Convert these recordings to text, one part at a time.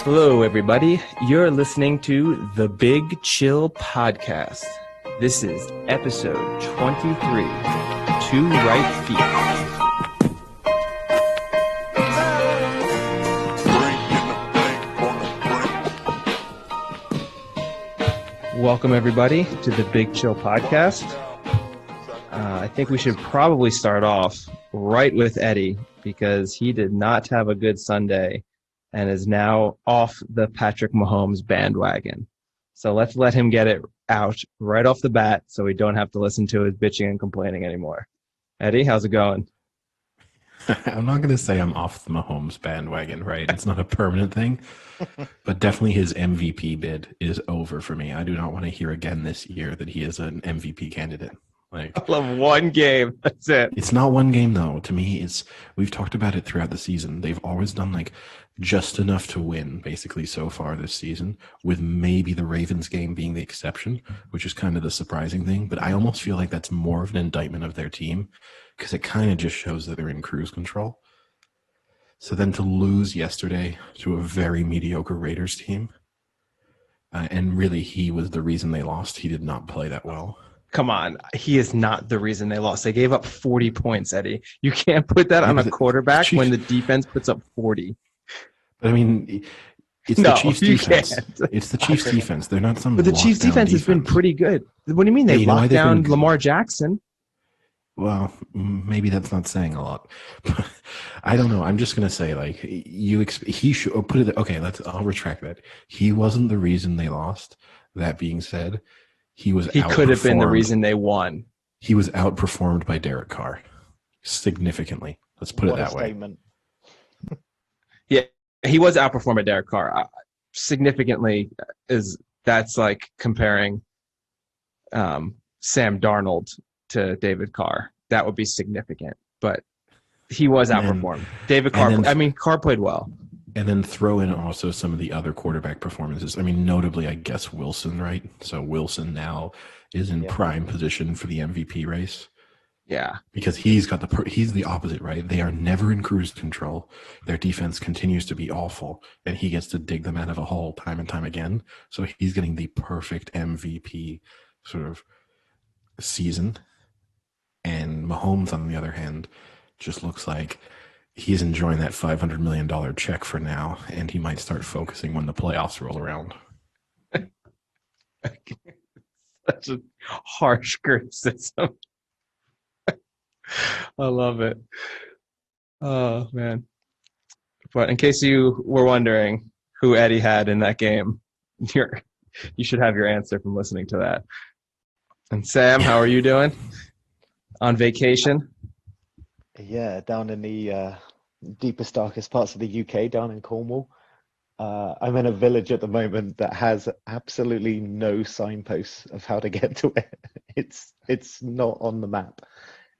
Hello, everybody. You're listening to the Big Chill Podcast. This is episode 23, Two Right Feet. Welcome, everybody, to the Big Chill Podcast. I think we should probably start off right with Eddie because he did not have a good Sunday and is now off the Patrick Mahomes bandwagon. So let's let him get it out right off the bat so we don't have to listen to his bitching and complaining anymore. Eddie, how's it going? I'm not going to say I'm off the Mahomes bandwagon, right? It's not a permanent thing, but definitely his MVP bid is over for me. I do not want to hear again this year that he is an MVP candidate. I love one game. That's it. It's not one game, though. To me, we've talked about it throughout the season. They've always done just enough to win, basically, so far this season, with maybe the Ravens game being the exception, which is kind of the surprising thing. But I almost feel like that's more of an indictment of their team because it kind of just shows that they're in cruise control. So then to lose yesterday to a very mediocre Raiders team, and really he was the reason they lost. He did not play that well. Come on. He is not the reason they lost. They gave up 40 points, Eddie. You can't put that on a quarterback when the defense puts up 40. But I mean, it's the Chiefs' defense. It's the Chiefs' defense. They're not some. But the Chiefs' defense has been pretty good. What do you mean they locked down Lamar Jackson? Well, maybe that's not saying a lot. I don't know. I'm just gonna say he should put it. Okay, I'll retract that. He wasn't the reason they lost. That being said, he could have been the reason they won. He was outperformed by Derek Carr significantly. Let's put it that way. Yeah, he was outperformed by Derek Carr significantly. That's like comparing Sam Darnold to David Carr. That would be significant, but he was outperformed. Carr played well. And then throw in also some of the other quarterback performances. I mean, notably, I guess Wilson, right? So Wilson now is in prime position for the MVP race. Yeah. Because he's the opposite, right? They are never in cruise control. Their defense continues to be awful, and he gets to dig them out of a hole time and time again. So he's getting the perfect MVP sort of season. And Mahomes, on the other hand, just looks like he's enjoying that $500 million check for now, and he might start focusing when the playoffs roll around. Such a harsh criticism. I love it. Oh, man. But in case you were wondering who Eddie had in that game, you should have your answer from listening to that. And Sam, how are you doing? On vacation? Yeah, down in the deepest, darkest parts of the UK, down in Cornwall. I'm in a village at the moment that has absolutely no signposts of how to get to it. It's not on the map.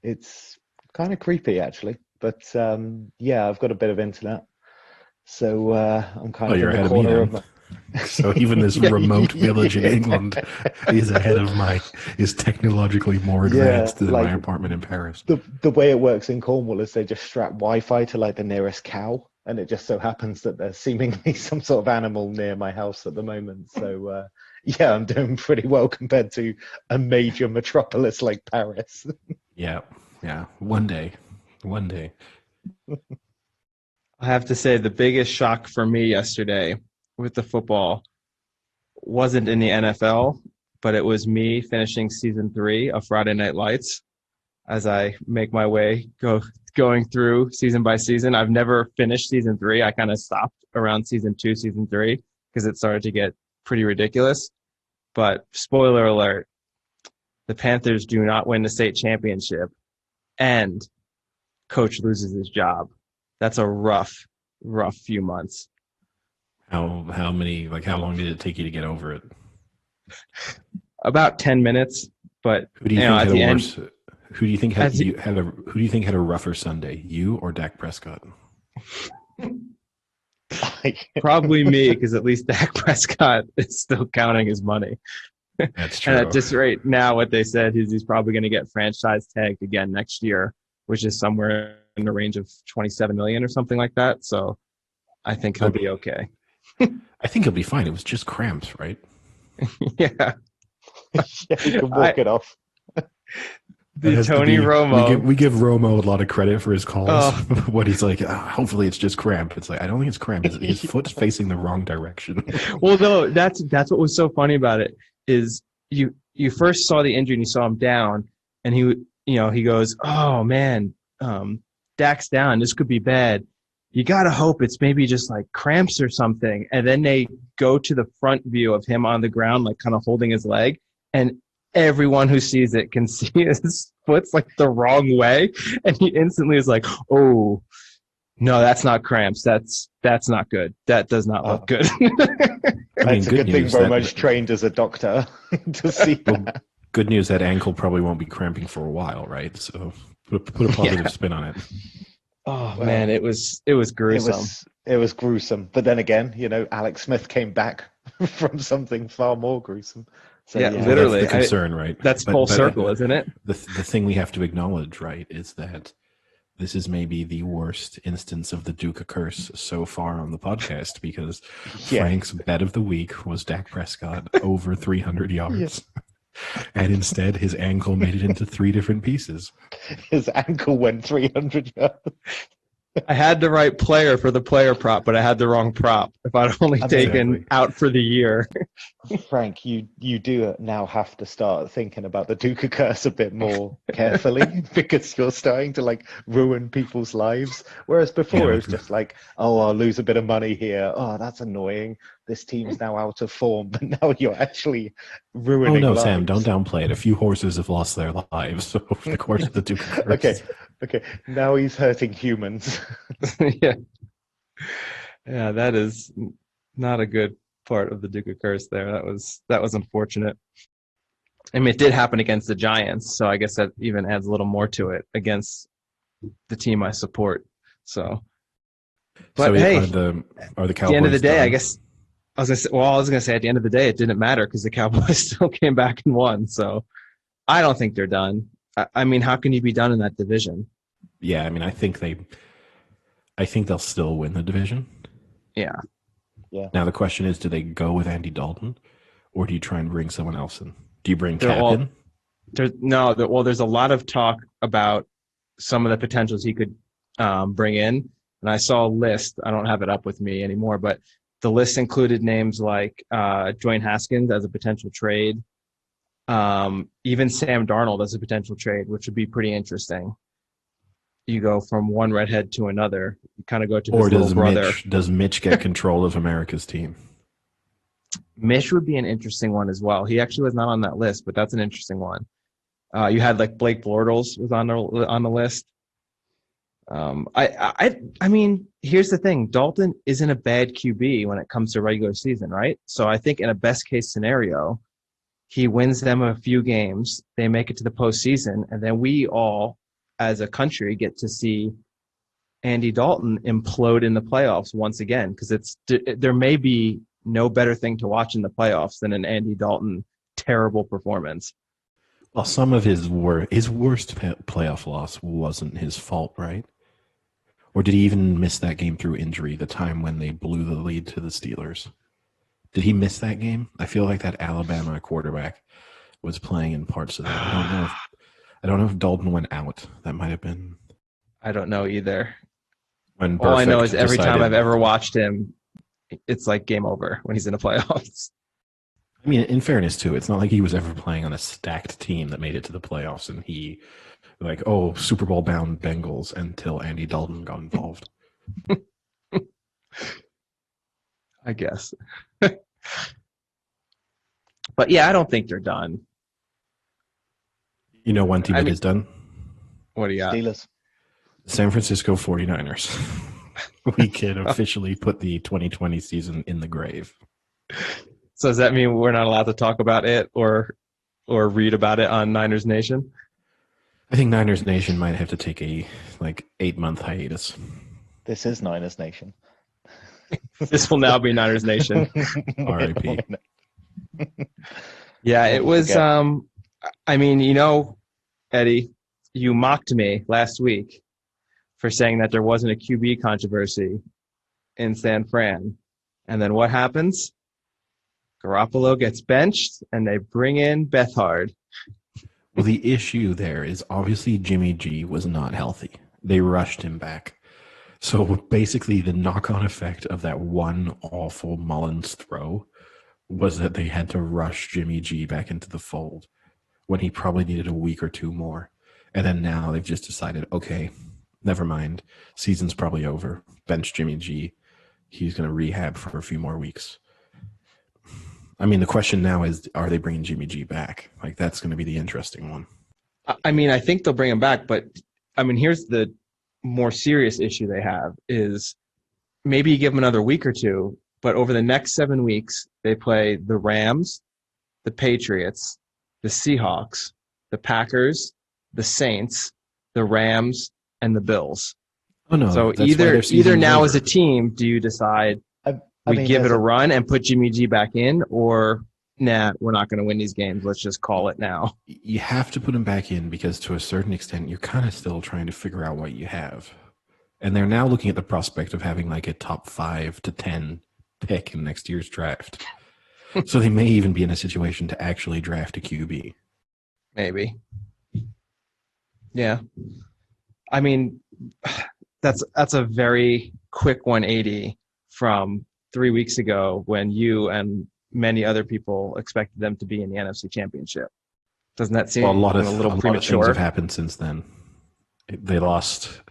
It's kind of creepy, actually. But I've got a bit of internet, so I'm kind of in the corner of. So even this remote village in England is technologically more advanced than my apartment in Paris. The way it works in Cornwall is they just strap Wi-Fi to the nearest cow, and it just so happens that there's seemingly some sort of animal near my house at the moment. So I'm doing pretty well compared to a major metropolis like Paris. Yeah. One day. I have to say the biggest shock for me yesterday with the football wasn't in the NFL, but it was me finishing season 3 of Friday Night Lights as I make my way going through season by season. I've never finished season 3. I kind of stopped around season 2, season 3 because it started to get pretty ridiculous. But spoiler alert, the Panthers do not win the state championship and coach loses his job. That's a rough few months. How long did it take you to get over it? About 10 minutes, but who do you think had a rougher Sunday, you or Dak Prescott? Probably me, because at least Dak Prescott is still counting his money. That's true. And at this rate, now what they said is he's probably going to get franchise tagged again next year, which is somewhere in the range of $27 million or something like that. So I think he'll be okay. I think he'll be fine. It was just cramps, right? Yeah. Yeah, he can walk I, it off. That the has to Tony be. Romo. We give Romo a lot of credit for his calls. Oh, What he's like, hopefully it's just cramp. It's like I don't think it's cramp. His foot's facing the wrong direction. well, no, that's what was so funny about it is you first saw the injury and you saw him down, and he goes, oh man, Dak's down. This could be bad. You gotta hope it's maybe just like cramps or something. And then they go to the front view of him on the ground, like kind of holding his leg, and everyone who sees it can see his foot's like the wrong way, and he instantly is like, oh. No, that's not cramps. That's not good. That does not look good. I mean, It's a good thing news Romo's trained as a doctor to see well, that. good news that ankle probably won't be cramping for a while, right? So put a positive spin on it. Oh Well, man, it was gruesome. It was gruesome. But then again, Alex Smith came back from something far more gruesome. So Yeah, yeah, Well, literally. that's the concern, right? That's full circle, isn't it? The thing we have to acknowledge, right, is that this is maybe the worst instance of the Duca curse so far on the podcast because Yeah. Frank's bet of the week was Dak Prescott over 300 yards. And instead, his ankle made it into 3 different pieces. His ankle went 300 yards. I had the right player for the player prop, but I had the wrong prop. If I'd only taken Exactly. out for the year. Frank, you do now have to start thinking about the Duca curse a bit more carefully because you're starting to like ruin people's lives. Whereas before it was just like, oh, I'll lose a bit of money here. Oh, that's annoying. This team's now out of form. But now you're actually ruining Oh, no, lives. Sam, don't downplay it. A few horses have lost their lives over the course of the Duca curse. Okay. Now he's hurting humans. Yeah. Yeah, that is not a good part of the Duca curse there. That was unfortunate. I mean, it did happen against the Giants, so I guess that even adds a little more to it against the team I support. So, but So hey, are the at Cowboys the end of the day, done? I guess I was gonna say at the end of the day, it didn't matter because the Cowboys still came back and won. So I don't think they're done. I mean, how can you be done in that division? Yeah, I mean, I think they'll still win the division. Yeah. Yeah. Now the question is, do they go with Andy Dalton, or do you try and bring someone else in? Do you bring They're Cap all- in? There's a lot of talk about some of the potentials he could bring in. And I saw a list. I don't have it up with me anymore, but the list included names like Dwayne Haskins as a potential trade, even Sam Darnold as a potential trade, which would be pretty interesting. You go from one redhead to another. You kind of go to his Or little brother. Does Mitch get control of America's team? Mitch would be an interesting one as well. He actually was not on that list, but that's an interesting one. You had like Blake Bortles was on the list. I mean, here's the thing: Dalton isn't a bad QB when it comes to regular season, right? So I think in a best case scenario, he wins them a few games, they make it to the postseason, and then we all, as a country, get to see Andy Dalton implode in the playoffs once again because there may be no better thing to watch in the playoffs than an Andy Dalton terrible performance. Well, some of his worst playoff loss wasn't his fault, right? Or did he even miss that game through injury, the time when they blew the lead to the Steelers? Did he miss that game? I feel like that Alabama quarterback was playing in parts of that. I don't know if Dalton went out. That might have been. I don't know either. When All I know is Perfect every time decided- I've ever watched him, it's like game over when he's in the playoffs. I mean, in fairness too, it's not like he was ever playing on a stacked team that made it to the playoffs and he like, oh, Super Bowl bound Bengals until Andy Dalton got involved. I guess. But yeah, I don't think they're done. You know one team that is done? What do you got? Steelers. San Francisco 49ers. We can officially put the 2020 season in the grave. So does that mean we're not allowed to talk about it or read about it on Niners Nation? I think Niners Nation might have to take a 8-month hiatus. This is Niners Nation. This will now be Niners Nation. R.I.P. Yeah, it was. Forget. I mean, Eddie, you mocked me last week for saying that there wasn't a QB controversy in San Fran, And then what happens? Garoppolo gets benched, and they bring in Bethard. Well, the issue there is obviously Jimmy G was not healthy. They rushed him back. So basically, the knock-on effect of that one awful Mullins throw was that they had to rush Jimmy G back into the fold when he probably needed a week or two more. And then now they've just decided, okay, never mind. Season's probably over. Bench Jimmy G. He's going to rehab for a few more weeks. I mean, the question now is, are they bringing Jimmy G back? Like, that's going to be the interesting one. I mean, I think they'll bring him back, but I mean, here's the more serious issue they have is maybe you give them another week or two, but over the next 7 weeks, they play the Rams, the Patriots, the Seahawks, the Packers, the Saints, the Rams, and the Bills. Oh, no. So either now as a team, do you decide we give it a run and put Jimmy G back in, or nah, we're not going to win these games. Let's just call it now. You have to put him back in because to a certain extent, you're kind of still trying to figure out what you have. And they're now looking at the prospect of having like a top 5 to 10 pick in next year's draft. So they may even be in a situation to actually draft a QB. Maybe. Yeah. I mean, that's a very quick 180 from 3 weeks ago when you and many other people expected them to be in the NFC Championship. Doesn't that seem a little premature? Lot of things have happened since then. They lost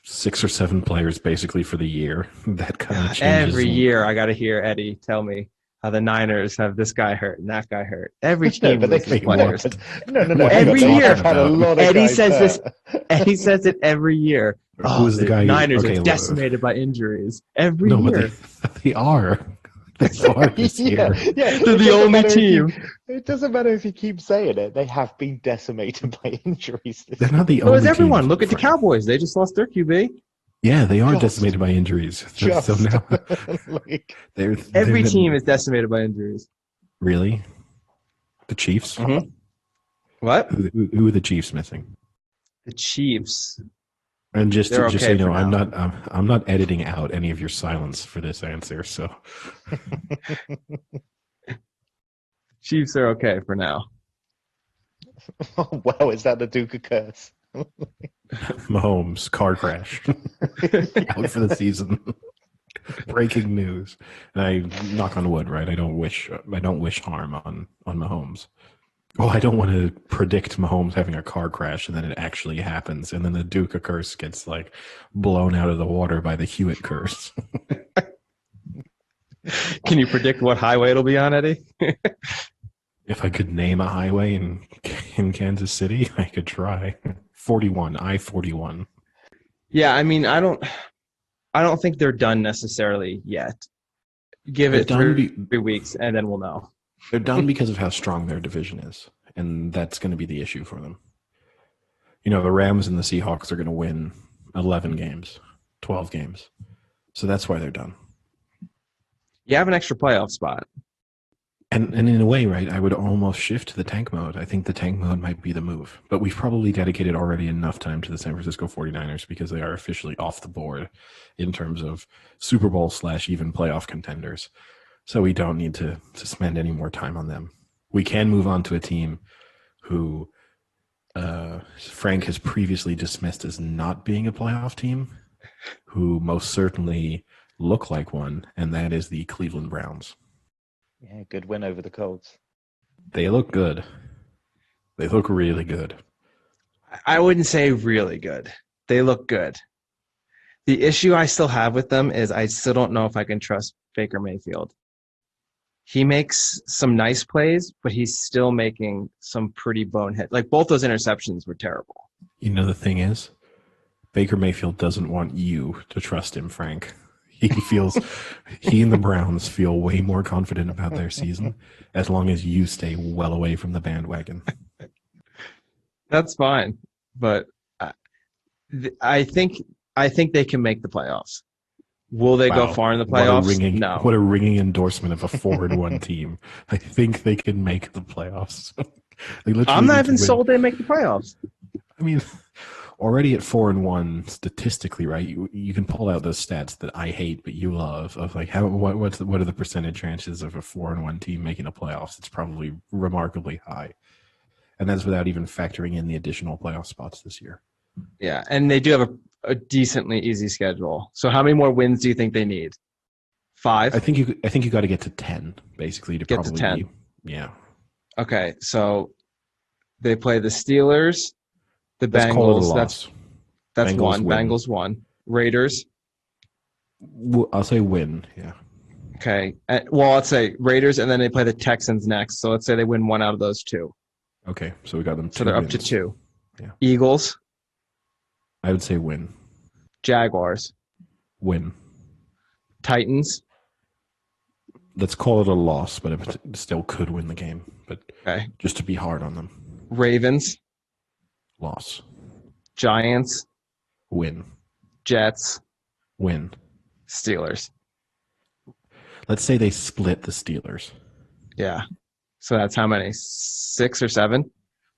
6 or 7 players basically for the year. That kind of changes. Every year I got to hear Eddie tell me how the Niners have this guy hurt and that guy hurt. Every team loses players. No. Every year. Had a lot of Eddie guys says hurt. this. Eddie says it every year. Who's the guy? Niners are decimated by injuries every year. But they are. They are this year. Yeah, They're the only team. It doesn't matter if you keep saying it. They have been decimated by injuries. They're not the So only is everyone. team. Look at the Cowboys. They just lost their QB. Yeah, they are decimated by injuries. So now every team is decimated by injuries. Really? The Chiefs? Mm-hmm. What? Who are the Chiefs missing? The Chiefs. And just okay so you know, now. I'm not editing out any of your silence for this answer. So Chiefs are okay for now. Oh, wow, is that the Duke of Curse? Mahomes car crash out for the season. Breaking news. And I knock on wood, right? I don't wish harm on Mahomes. Oh, I don't want to predict Mahomes having a car crash and then it actually happens, and then the Duke of Curse gets like blown out of the water by the Hewitt curse. Can you predict what highway it'll be on, Eddie? If I could name a highway in Kansas City, I could try. 41, I-41. Yeah, I mean, I don't think they're done necessarily yet. Give it 3 weeks, and then we'll know. They're done because of how strong their division is, and that's going to be the issue for them. You know, the Rams and the Seahawks are going to win 11 games, 12 games. So that's why they're done. You have an extra playoff spot. And in a way, right, I would almost shift to the tank mode. I think the tank mode might be the move. But we've probably dedicated already enough time to the San Francisco 49ers because they are officially off the board in terms of Super Bowl / even playoff contenders. So we don't need to spend any more time on them. We can move on to a team who Frank has previously dismissed as not being a playoff team, who most certainly look like one, and that is the Cleveland Browns. Yeah, good win over the Colts. They look good. They look really good. I wouldn't say really good. They look good. The issue I still have with them is I still don't know if I can trust Baker Mayfield. He makes some nice plays, but he's still making some pretty bonehead. Like both those interceptions were terrible. You know, the thing is, Baker Mayfield doesn't want you to trust him, Frank. He and the Browns feel way more confident about their season as long as you stay well away from the bandwagon. That's fine, but I think they can make the playoffs. Will they go far in the playoffs? No. What a ringing endorsement of a forward-one team. I think they can make the playoffs. I'm not even sold they make the playoffs. I mean, already at 4-1 statistically, right? You can pull out those stats that I hate but you love of like what are the percentage chances of a 4-1 team making the playoffs? It's probably remarkably high, and that's without even factoring in the additional playoff spots this year. Yeah, and they do have a decently easy schedule. So how many more wins do you think they need? 5? I think you got to get to 10 basically to Get probably to 10. Yeah. Okay, so they play the Steelers, the Let's call it a Bengals. loss. That's Bengals one. win. Bengals 1. Raiders. I'll say win. Yeah. Okay. Well, let's say Raiders, and then they play the Texans next. So let's say they win one out of those 2. Okay, so we got them 2 So they're up wins. to 2. Yeah. Eagles, I would say win. Jaguars, Win. Titans. Let's call it a loss, but it still could win the game. But Okay. just to be hard on them. Ravens, Loss. Giants, Win. Jets, Win. Steelers. Let's say they split the Steelers. Yeah. So that's how many? 6 or 7?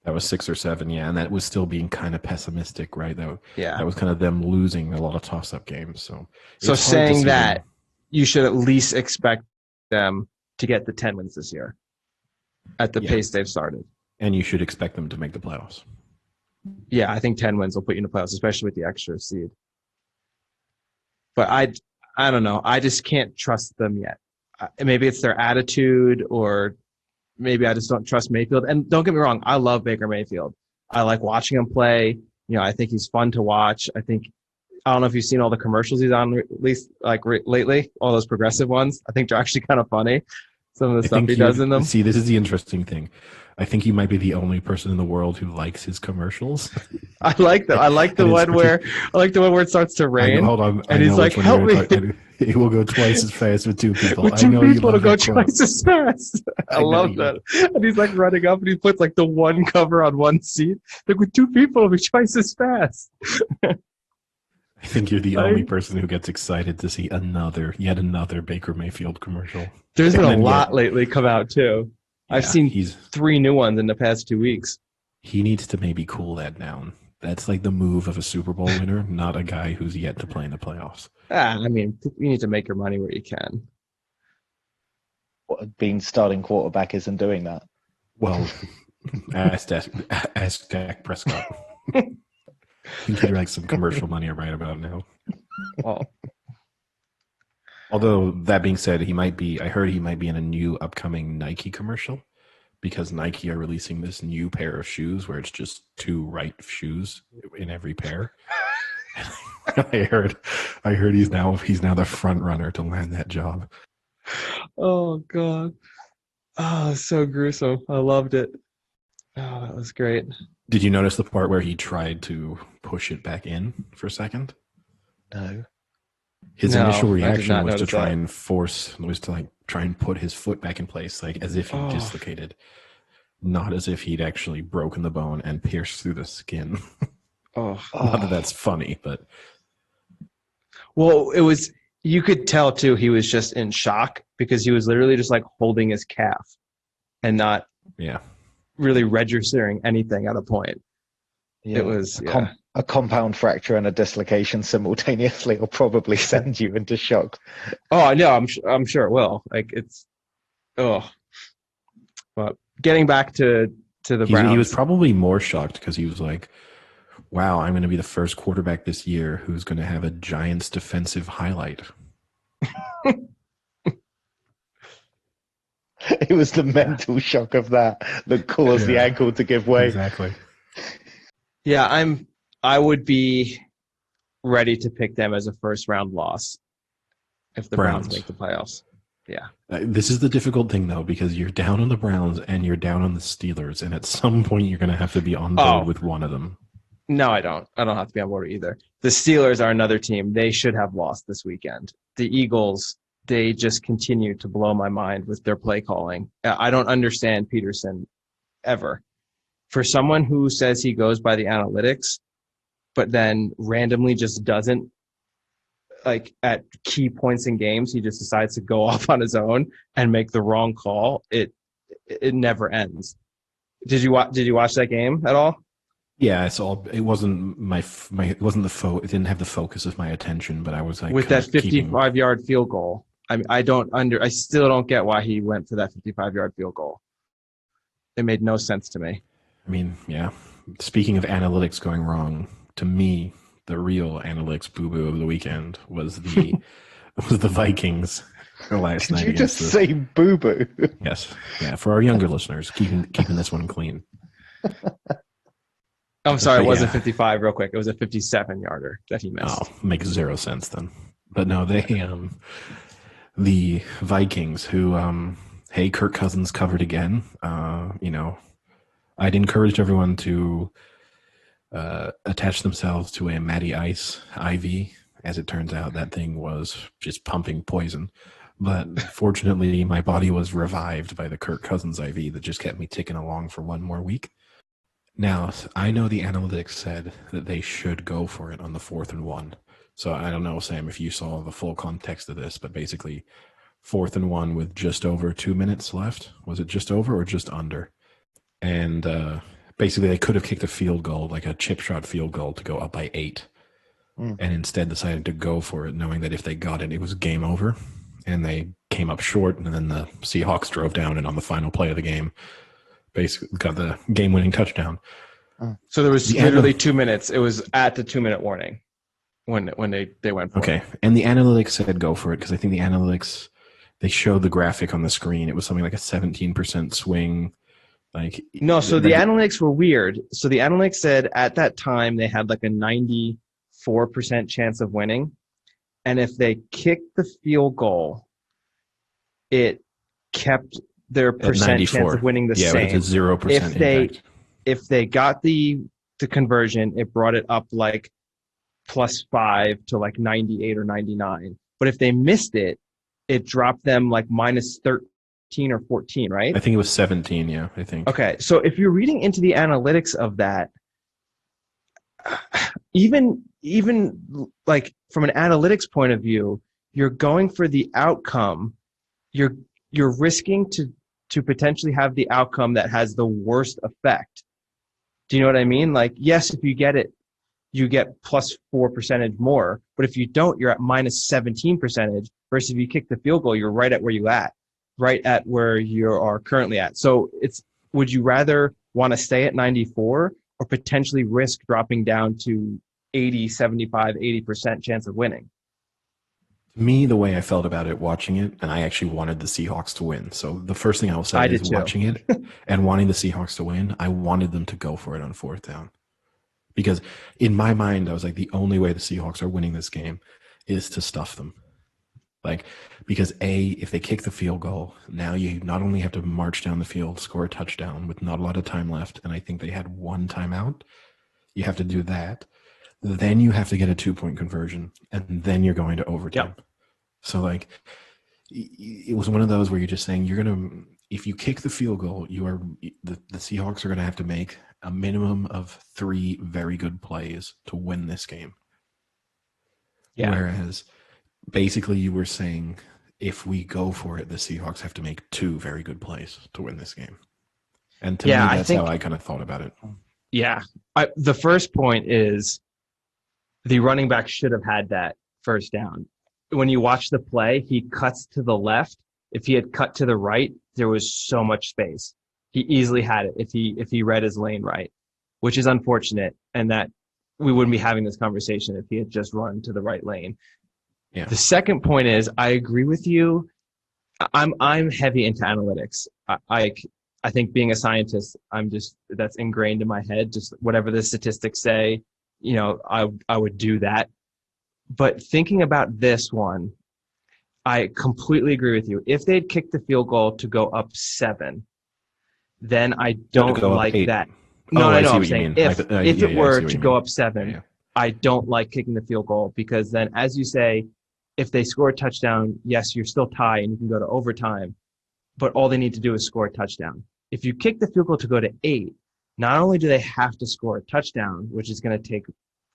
That was 6 or 7, yeah, and that was still being kind of pessimistic, right? Yeah. That was kind of them losing a lot of toss-up games. So So it's hard to saying see that, them- you should at least expect them to get the 10 wins this year at the Yeah. pace they've started. and you should expect them to make the playoffs. Yeah, I think 10 wins will put you in the playoffs, especially with the extra seed. But I don't know. I just can't trust them yet. Maybe it's their attitude, or maybe I just don't trust Mayfield. And don't get me wrong, I love Baker Mayfield. I like watching him play. You know, I think he's fun to watch. I don't know if you've seen all the commercials he's on, at least lately, all those progressive ones. I think they're actually kind of funny. Some of the stuff he does in them. See, this is the interesting thing. I think you might be the only person in the world who likes his commercials. I like them. I like the one where it starts to rain. Hold on, and he's like, "Help me!" It will go twice as fast with 2 people. With 2 people, it'll go twice as fast. I love that. And he's like running up, and he puts like the one cover on one seat. Like, with 2 people, it'll be twice as fast. I think you're the only person who gets excited to see yet another Baker Mayfield commercial. There's been a lot lately come out too. Yeah, I've seen 3 new ones in the past 2 weeks. He needs to maybe cool that down. That's like the move of a Super Bowl winner, not a guy who's yet to play in the playoffs. I mean, you need to make your money where you can. Being starting quarterback isn't doing that. Well, ask Dak Prescott. I think he'd like some commercial money right about now. Well, although that being said, I heard he might be in a new upcoming Nike commercial, because Nike are releasing this new pair of shoes where it's just 2 right shoes in every pair. I heard he's now the front runner to land that job. oh God. Oh, so gruesome. I loved it. Oh, that was great. Did you notice the part where he tried to push it back in for a second? No. His initial reaction was to try and put his foot back in place, like as if he dislocated, not as if he'd actually broken the bone and pierced through the skin. Not that that's funny, but well, you could tell too, he was just in shock, because he was literally just like holding his calf and not really registering anything at a point. Yeah. It was a compound fracture and a dislocation simultaneously will probably send you into shock. Oh, I know. I'm sure it will. Like, it's But getting back to the Browns, he was probably more shocked because he was like, "Wow, I'm going to be the first quarterback this year who's going to have a Giants defensive highlight." It was the mental shock of that caused the ankle to give way. Exactly. Yeah, I would be ready to pick them as a first round loss if the Browns make the playoffs. Yeah. This is the difficult thing, though, because you're down on the Browns and you're down on the Steelers, and at some point you're going to have to be on board with one of them. No, I don't. I don't have to be on board either. The Steelers are another team. They should have lost this weekend. The Eagles, they just continue to blow my mind with their play calling. I don't understand Peterson ever. For someone who says he goes by the analytics, but then randomly just doesn't, like at key points in games, he just decides to go off on his own and make the wrong call. It never ends. Did you watch that game at all? Yeah, it's all. It wasn't my. It wasn't it didn't have the focus of my attention, but I was like with kind that of keeping. 55-yard field goal. I mean, I still don't get why he went for that 55-yard field goal. It made no sense to me. I mean, yeah. Speaking of analytics going wrong, to me, the real analytics boo boo of the weekend was the Vikings last Did night you just against the. say boo boo? Yes, yeah. For our younger listeners, keeping this one clean. I'm sorry, it But wasn't yeah, 55 real quick. It was a 57-yarder that he oh, missed. makes zero sense then. But no, the Vikings who hey, Kirk Cousins covered again. I'd encouraged everyone to attach themselves to a Matty Ice IV. As it turns out, that thing was just pumping poison. But fortunately, my body was revived by the Kirk Cousins IV that just kept me ticking along for one more week. Now, I know the analytics said that they should go for it on the 4th and 1. So I don't know, Sam, if you saw the full context of this, but basically 4th and 1 with just over 2 minutes left. Was it just over or just under? And basically they could have kicked a field goal, like a chip shot field goal to go up by 8. And instead decided to go for it, knowing that if they got it, it was game over. And they came up short, and then the Seahawks drove down, and on the final play of the game, basically got the game-winning touchdown. So there was literally 2 minutes. It was at the 2-minute warning when they went for it. Okay, and the analytics said go for it because I think the analytics, they showed the graphic on the screen. It was something like a 17% swing. No, so the analytics were weird. So the analytics said at that time they had like a 94% chance of winning. And if they kicked the field goal, it kept their percent chance of winning the same. Yeah, with a 0% impact. If they got the conversion, it brought it up like +5 to like 98 or 99. But if they missed it, it dropped them like -13 or 14, right? I think it was 17, yeah, I think. Okay, so if you're reading into the analytics of that, even like from an analytics point of view, you're going for the outcome. You're risking to potentially have the outcome that has the worst effect. Do you know what I mean? Like, yes, if you get it, you get +4% more. But if you don't, you're at -17%. Versus if you kick the field goal, you're right at where you are currently at. So would you rather want to stay at 94 or potentially risk dropping down to 80, 75, 80% chance of winning? Me, the way I felt about it watching it, and I actually wanted the Seahawks to win. So the first thing I will say is watching it and wanting the Seahawks to win, I wanted them to go for it on 4th down. Because in my mind, I was like, the only way the Seahawks are winning this game is to stuff them. Because if they kick the field goal, now you not only have to march down the field, score a touchdown with not a lot of time left, and I think they had 1 timeout. You have to do that. Then you have to get a 2-point conversion, and then you're going to overtime. Yep. So it was one of those where you're just saying if you kick the field goal, the Seahawks are going to have to make a minimum of 3 very good plays to win this game. Yeah. Whereas basically you were saying if we go for it, the Seahawks have to make 2 very good plays to win this game. And to me, that's how I kind of thought about it. Yeah. The first point is the running back should have had that first down. When you watch the play, he cuts to the left. If he had cut to the right, there was so much space. He easily had it if he read his lane right, which is unfortunate, and that we wouldn't be having this conversation if he had just run to the right lane. Yeah. The second point is I agree with you. I'm heavy into analytics. I think being a scientist, that's ingrained in my head. Just whatever the statistics say, I would do that. But thinking about this one, I completely agree with you. If they'd kicked the field goal to go up 7, then I don't like that. No, I'm saying if it were to go up 7, I don't like kicking the field goal because then, as you say, if they score a touchdown, yes, you're still tied and you can go to overtime, but all they need to do is score a touchdown. If you kick the field goal to go to 8, not only do they have to score a touchdown, which is going to take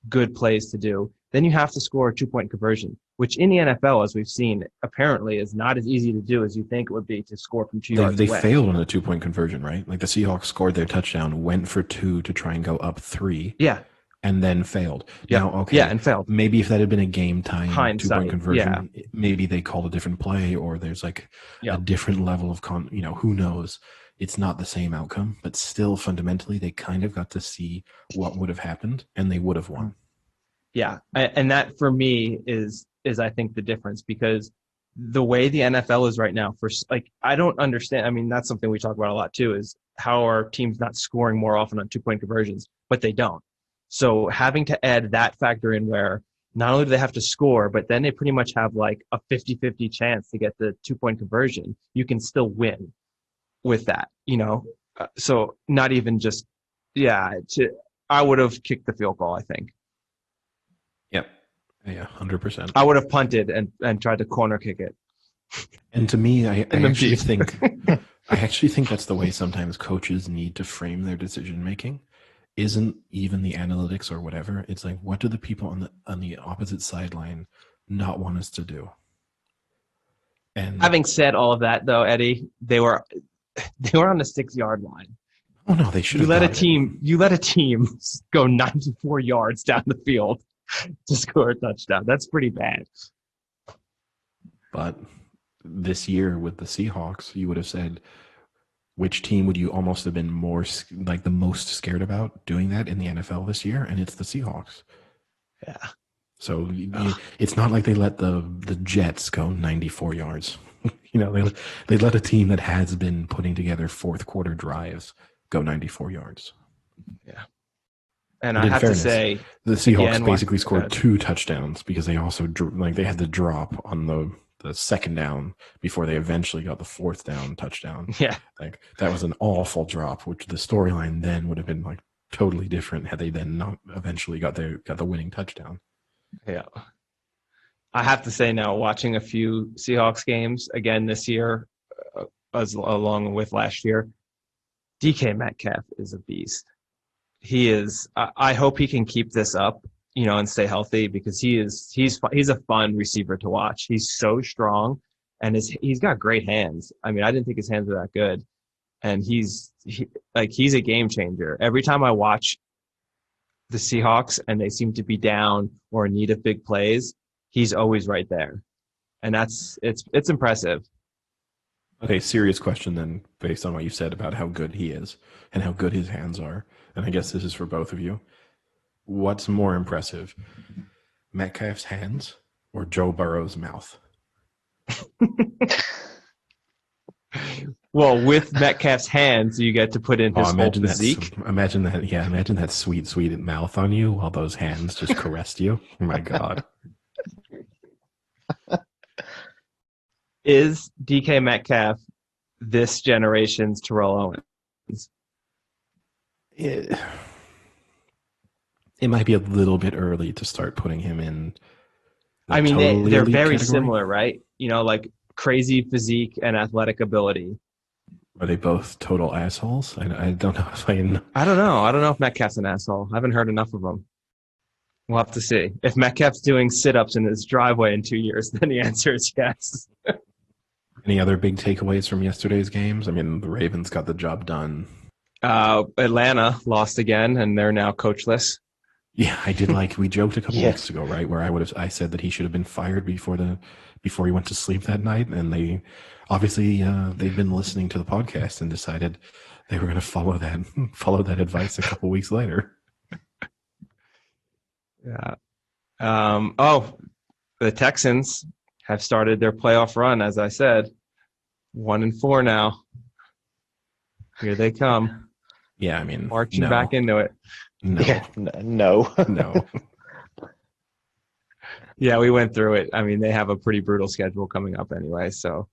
good plays to do, then you have to score a 2-point conversion. which in the NFL, as we've seen, apparently is not as easy to do as you think it would be to score from 2 yards They away. failed on a 2-point conversion, right? Like the Seahawks scored their touchdown, went for 2 to try and go up 3. Yeah. And then failed. Yep. Now, okay. Yeah, and failed. Maybe if that had been a game time Hindsight, 2-point conversion, yeah. maybe they called a different play, or there's like a different level of who knows? It's not the same outcome, but still fundamentally they kind of got to see what would have happened and they would have won. Yeah. And that for me is I think the difference, because the way the NFL is right now, I don't understand. I mean, that's something we talk about a lot too, is how are teams not scoring more often on 2-point conversions, but they don't. So having to add that factor in where not only do they have to score, but then they pretty much have like a 50-50 chance to get the 2-point conversion, you can still win with that, So not even just, I would have kicked the field goal, I think. Yep. Yeah, 100%. I would have punted and tried to corner kick it. And to me, I actually think that's the way sometimes coaches need to frame their decision making. Isn't even the analytics or whatever. It's like, what do the people on the opposite sideline not want us to do? And having said all of that, though, Eddie, they were on the 6-yard line. Oh no, they should have. You let a team go 94 yards down the field to score a touchdown. That's pretty bad. But this year with the Seahawks, you would have said, which team would you almost have been the most scared about doing that in the NFL this year? And it's the Seahawks. Yeah. So it's not like they let the Jets go 94 yards. They let a team that has been putting together fourth quarter drives go 94 yards. Yeah. And I have to say, the Seahawks basically scored 2 touchdowns because they also they had the drop on the second down before they eventually got the 4th down touchdown. Yeah. Like that was an awful drop, which the storyline then would have been like totally different had they then not eventually got the winning touchdown. Yeah. I have to say now, watching a few Seahawks games again this year, along with last year, DK Metcalf is a beast. He is. I hope he can keep this up, and stay healthy, because he's a fun receiver to watch. He's so strong, and he's got great hands. I mean, I didn't think his hands were that good, and he's a game changer. Every time I watch the Seahawks and they seem to be down or in need of big plays, he's always right there, and it's impressive. Okay, serious question then, based on what you said about how good he is and how good his hands are, and I guess this is for both of you. What's more impressive, Metcalf's hands or Joe Burrow's mouth? Well, with Metcalf's hands, you get to put in his whole physique. Imagine that sweet, sweet mouth on you while those hands just caressed you. Oh my God. Is DK Metcalf this generation's Terrell Owens? It might be a little bit early to start putting him in. I mean, they're very category. similar, right? Like crazy physique and athletic ability. Are they both total assholes? I don't know if I know. I don't know. I don't know if Metcalf's an asshole. I haven't heard enough of him. We'll have to see. If Metcalf's doing sit-ups in his driveway in 2 years, then the answer is yes. Any other big takeaways from yesterday's games? I mean, the Ravens got the job done. Atlanta lost again, and they're now coachless. Yeah, I did we joked a couple weeks ago, right? Where I said that he should have been fired before he went to sleep that night. And they obviously they've been listening to the podcast and decided they were going to follow that advice a couple weeks later. Yeah. The Texans have started their playoff run, as I said. 1-4 now. Here they come. Yeah, I mean, marching back into it. No. Yeah, no. No. Yeah, we went through it. I mean, they have a pretty brutal schedule coming up anyway. So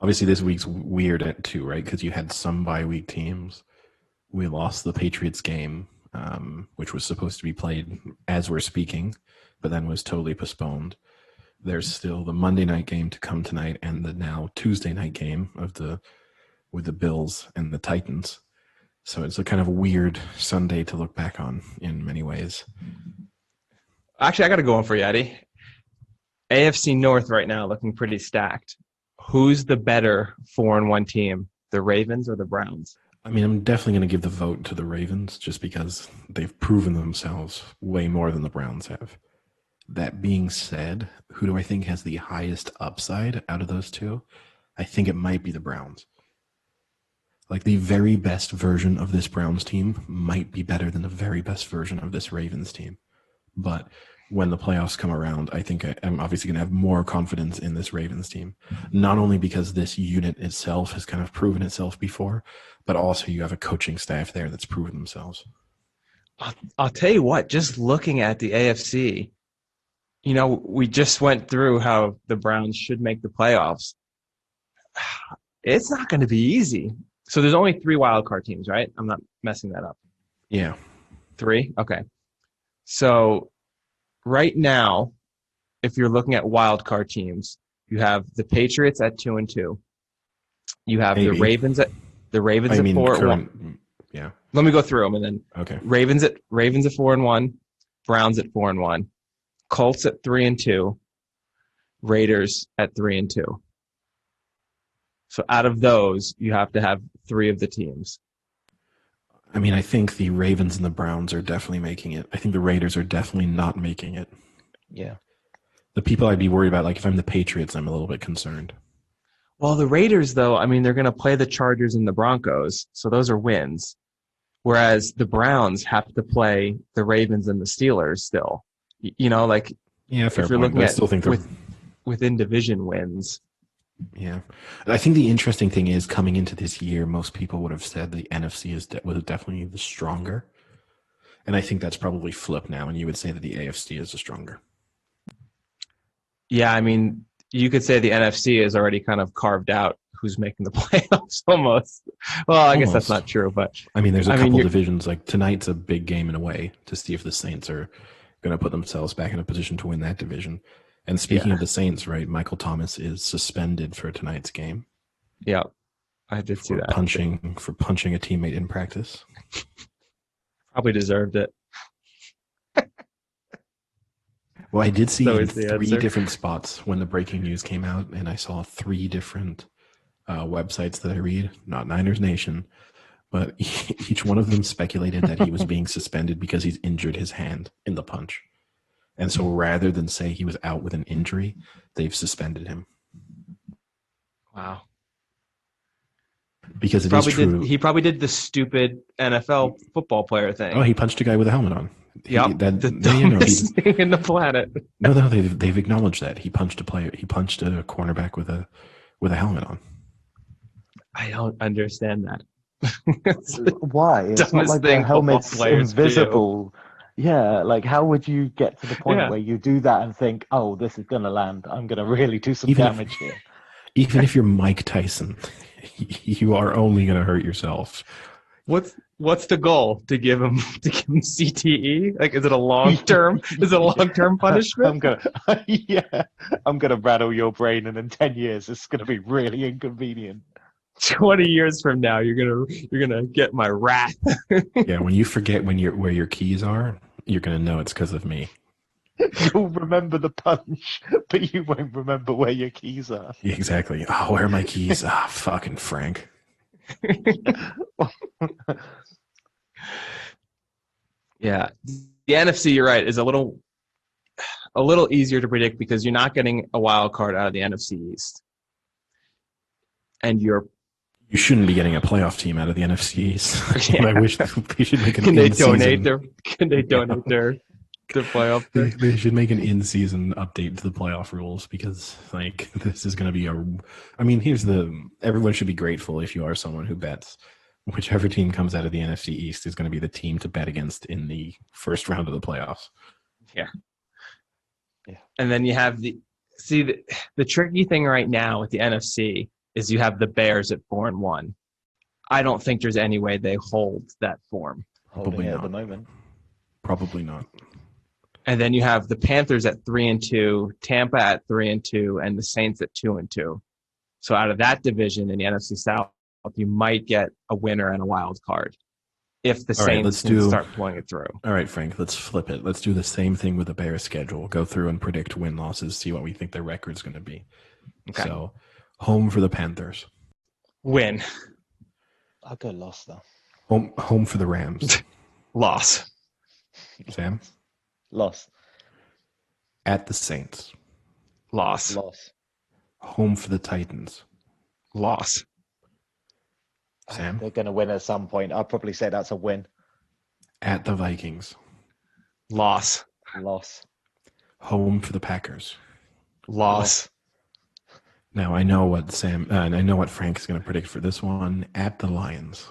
obviously this week's weird too, right? Because you had some bye week teams. We lost the Patriots game, which was supposed to be played as we're speaking, but then was totally postponed. There's still the Monday night game to come tonight, and the now Tuesday night game with the Bills and the Titans. So it's a kind of weird Sunday to look back on in many ways. Actually, I got to go on for you, Eddie. AFC North right now looking pretty stacked. Who's the better 4-1 team, the Ravens or the Browns? I mean, I'm definitely going to give the vote to the Ravens just because they've proven themselves way more than the Browns have. That being said, who do I think has the highest upside out of those two? I think it might be the Browns. Like the very best version of this Browns team might be better than the very best version of this Ravens team. But when the playoffs come around, I think I'm obviously going to have more confidence in this Ravens team. Not only because this unit itself has kind of proven itself before, but also you have a coaching staff there that's proven themselves. I'll tell you what, just looking at the AFC, we just went through how the Browns should make the playoffs. It's not going to be easy. So there's only 3 wildcard teams, right? I'm not messing that up. Yeah. 3? Okay. So right now, if you're looking at wildcard teams, you have the Patriots at 2-2. You have Maybe. the Ravens at 4-1. Yeah. Let me go through them and then Okay. Ravens at 4-1, Browns at 4-1, Colts at 3-2, Raiders at 3-2. So out of those, you have to have 3 of the teams. I mean, I think the Ravens and the Browns are definitely making it. I think the Raiders are definitely not making it. Yeah. The people I'd be worried about, like if I'm the Patriots, I'm a little bit concerned. Well, the Raiders, though, I mean, they're going to play the Chargers and the Broncos, so those are wins. Whereas the Browns have to play the Ravens and the Steelers still. Yeah, fair if you're point. looking I at still think they're within division wins. Yeah. I think the interesting thing is coming into this year, most people would have said the NFC was definitely the stronger. And I think that's probably flipped now, and you would say that the AFC is the stronger. Yeah, I mean, you could say the NFC is already kind of carved out who's making the playoffs almost. Well, I guess that's not true, but I mean, there's a couple divisions. Like tonight's a big game in a way to see if the Saints are going to put themselves back in a position to win that division. And speaking of the Saints, right, Michael Thomas is suspended for tonight's game. Yeah, I did see that. For punching a teammate in practice. Probably deserved it. Well, I did see in 3 different spots when the breaking news came out, and I saw 3 different websites that I read, not Niners Nation, but each one of them speculated that he was being suspended because he's injured his hand in the punch. And so rather than say he was out with an injury, they've suspended him. Wow. Because it is true. He probably did the stupid NFL football player thing. Oh, he punched a guy with a helmet on. Yep, the dumbest thing in the planet. No, they've acknowledged that. He punched a player. He punched a cornerback with a helmet on. I don't understand that. Why? It's not like the helmet's invisible. Yeah, like how would you get to the point where you do that and think, oh, this is going to land. I'm going to really do some damage here. Even if you're Mike Tyson, you are only going to hurt yourself. What's the goal? To give him CTE? Like, is it a long-term? Is it a long-term punishment? I'm gonna rattle your brain, and in 10 years, it's gonna be really inconvenient. 20 years from now, you're gonna get my wrath. Yeah, when you forget where your keys are, you're gonna know it's because of me. You'll remember the punch, but you won't remember where your keys are. Exactly. Oh, where are my keys? Fucking Frank. Yeah, the NFC, you're right, is a little easier to predict because you're not getting a wild card out of the NFC East, and you shouldn't be getting a playoff team out of the NFC East. Yeah. I wish they should make an Can they donate their playoff? They should make an in-season update to the playoff rules because, like, this is going to be everyone should be grateful if you are someone who bets. Whichever team comes out of the NFC East is going to be the team to bet against in the first round of the playoffs. Yeah. And then you have the tricky thing right now with the NFC is you have the Bears at 4-1. I don't think there's any way they hold that form. Probably not at the moment. Probably not. And then you have the Panthers at 3-2, Tampa at 3-2, and the Saints at 2-2. So out of that division in the NFC South, you might get a winner and a wild card. if the All right, Saints can start pulling it through. All right, Frank, let's flip it. Let's do the same thing with the Bears schedule. Go through and predict win-losses, see what we think their record's going to be. Okay. So, home for the Panthers. Win. I'll go loss though. Home for the Rams. Loss. Sam? Loss. At the Saints. Loss. Loss. Home for the Titans. Loss. Sam? They're going to win at some point. I'd probably say that's a win. At the Vikings. Loss. Loss. Home for the Packers. Loss. Now I know what Frank is going to predict for this one. At the Lions.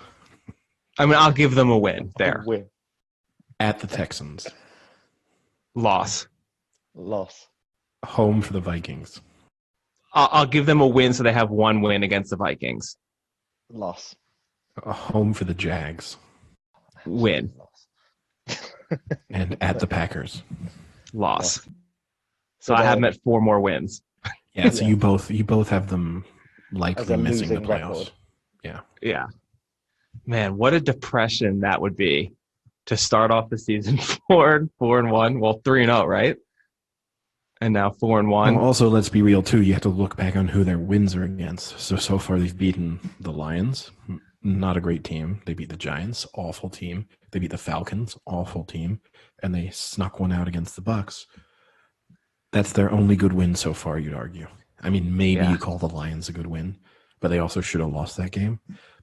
I mean, I'll give them a win there. Win. At the Texans. Loss. Loss. Home for the Vikings. I'll give them a win so they have one win against the Vikings. Loss. Home for the Jags. Win. Loss. And at the Packers. Loss. Loss. So I have them at 4 more wins. Yeah, so Yeah. you both have them As likely a missing the losing playoffs. record. Yeah. Man, what a depression that would be to start off the season 4-1. Well, 3-0, right? And now 4-1. Also, let's be real too. You have to look back on who their wins are against. So far they've beaten the Lions, not a great team. They beat the Giants, awful team. They beat the Falcons, awful team, and they snuck one out against the Bucks. That's their only good win so far, you'd argue. I mean, maybe you call the Lions a good win, but they also should have lost that game.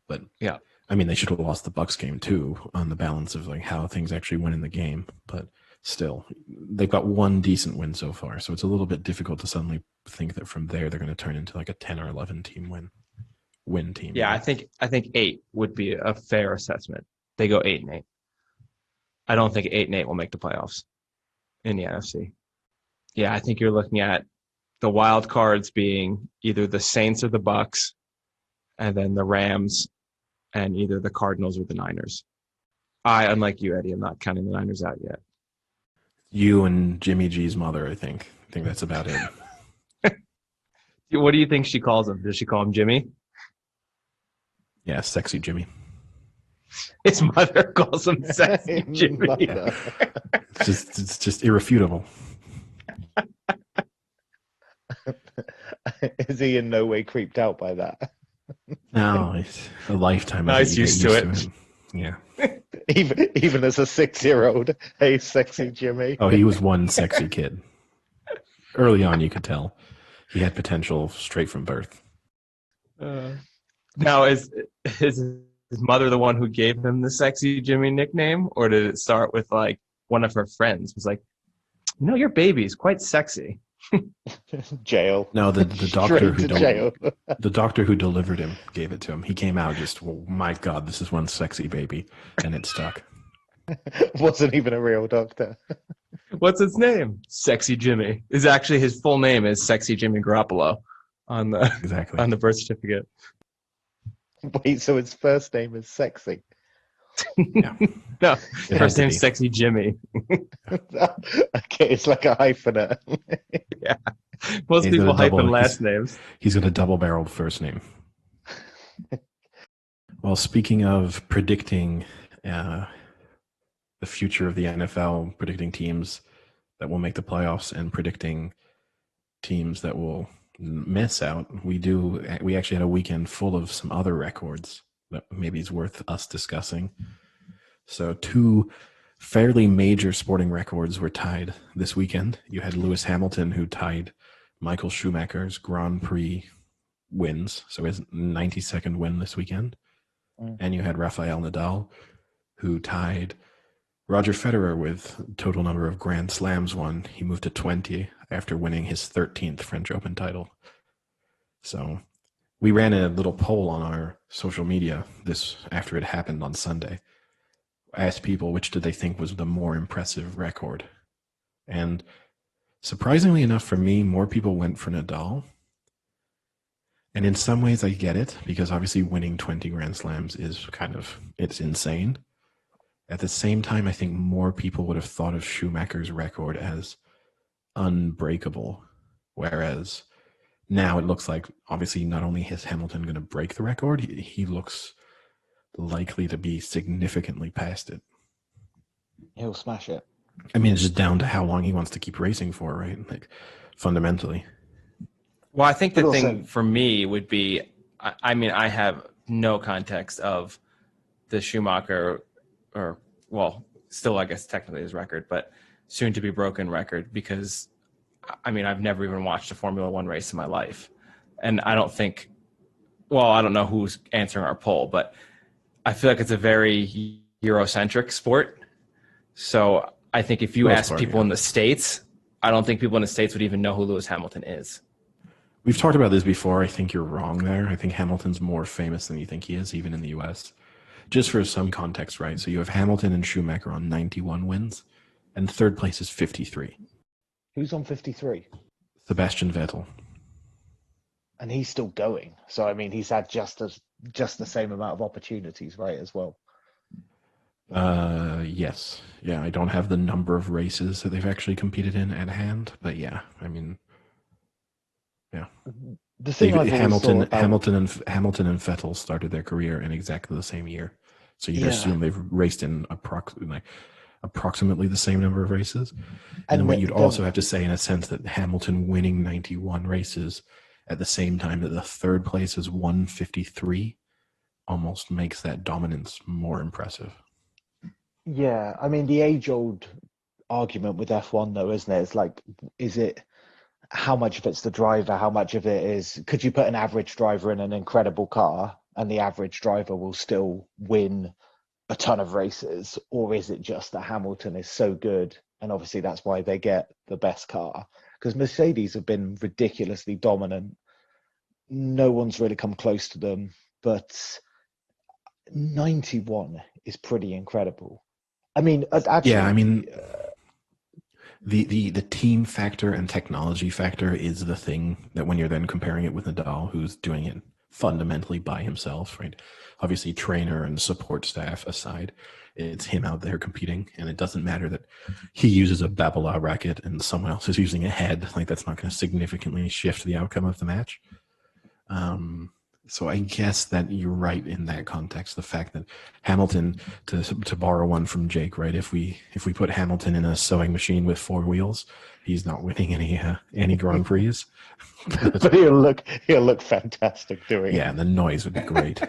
But Yeah. I mean, they should have lost the Bucks game too on the balance of like how things actually went in the game. But still, they've got one decent win so far, so it's a little bit difficult to suddenly think that from there they're going to turn into like a 10 or 11 team win team. Yeah, I think 8 would be a fair assessment. They go 8-8. I don't think 8-8 will make the playoffs in the NFC. Yeah, I think you're looking at the wild cards being either the Saints or the Bucks, and then the Rams, and either the Cardinals or the Niners. Unlike you, Eddie, I'm not counting the Niners out yet. You and Jimmy G's mother, I think that's about it. What do you think she calls him? Does she call him Jimmy? Yeah, sexy Jimmy. His mother calls him sexy Jimmy. Mother. It's just irrefutable. Is he in no way creeped out by that? No, it's a lifetime. No, I think he's you used get to it. Yeah. Even as a 6-year-old, hey, sexy Jimmy. Oh, he was one sexy kid. Early on, you could tell he had potential straight from birth. Now, is his mother the one who gave him the sexy Jimmy nickname, or did it start with like one of her friends was like, your baby's quite sexy? Jail. No, the doctor Straight who to jail. the doctor who delivered him gave it to him. He came out just, well, my God, this is one sexy baby, and it stuck. Wasn't even a real doctor. What's his name? Sexy Jimmy. Is actually his full name is Sexy Jimmy Garoppolo on the Exactly. on the birth certificate. Wait, so his first name is sexy? Yeah. No, It had first to name's be. Sexy Jimmy. Okay, it's like a hyphenate. Most He's people gonna double- hyphen last names. He's got a double-barreled first name. Well, speaking of predicting the future of the NFL, predicting teams that will make the playoffs and predicting teams that will miss out, we actually had a weekend full of some other records that maybe is worth us discussing. So 2 fairly major sporting records were tied this weekend. You had Lewis Hamilton, who tied Michael Schumacher's Grand Prix wins, so his 92nd win this weekend. And you had Rafael Nadal, who tied Roger Federer with total number of Grand Slams won. He moved to 20 after winning his 13th French Open title. So we ran a little poll on our social media this after it happened on Sunday. Asked people which did they think was the more impressive record. And surprisingly enough for me, more people went for Nadal. And in some ways I get it, because obviously winning 20 Grand Slams is it's insane. At the same time, I think more people would have thought of Schumacher's record as unbreakable. Whereas now it looks like, obviously, not only is Hamilton going to break the record, he looks likely to be significantly past it. He'll smash it. I mean, it's just down to how long he wants to keep racing for, right? Like, fundamentally. Well, I think But the also, thing for me would be, I mean, I have no context of the Schumacher, or well, still I guess technically his record, but soon to be broken record, because I mean I've never even watched a Formula One race in my life, and I don't think, well, I don't know who's answering our poll, but I feel like it's a very Eurocentric sport. So I think if you Most ask part, people yeah. in the States, I don't think people in the States would even know who Lewis Hamilton is. We've talked about this before. I think you're wrong there. I think Hamilton's more famous than you think he is, even in the US. Just for some context, right? So you have Hamilton and Schumacher on 91 wins, and third place is 53. who's on 53? Sebastian Vettel. And he's still going. So I mean, he's had just the same amount of opportunities, right, as well. Yes. Yeah, I don't have the number of races that they've actually competed in at hand, but yeah, I mean, yeah. The thing I've always thought about, Hamilton and Vettel started their career in exactly the same year. So you'd assume they've raced in approximately the same number of races. And then what you'd also have to say, in a sense, that Hamilton winning 91 races at the same time that the third place is 153 almost makes that dominance more impressive. yeah, I mean, the age-old argument with F1 though, isn't it? It's like, is it how much of it's the driver, how much of it is, could you put an average driver in an incredible car and the average driver will still win a ton of races, or is it just that Hamilton is so good and obviously that's why they get the best car? Because Mercedes have been ridiculously dominant. No one's really come close to them, but 91 is pretty incredible. I mean, actually, Yeah, I mean, the team factor and technology factor is the thing that when you're then comparing it with Nadal, who's doing it fundamentally by himself, right? Obviously, trainer and support staff aside, it's him out there competing, and it doesn't matter that he uses a Babolat racket and someone else is using a head. Like, that's not going to significantly shift the outcome of the match. So I guess that you're right in that context. The fact that Hamilton, to borrow one from Jake, right? If we put Hamilton in a sewing machine with four wheels, he's not winning any Grand Prix. but he'll look fantastic doing it. Yeah, the noise would be great.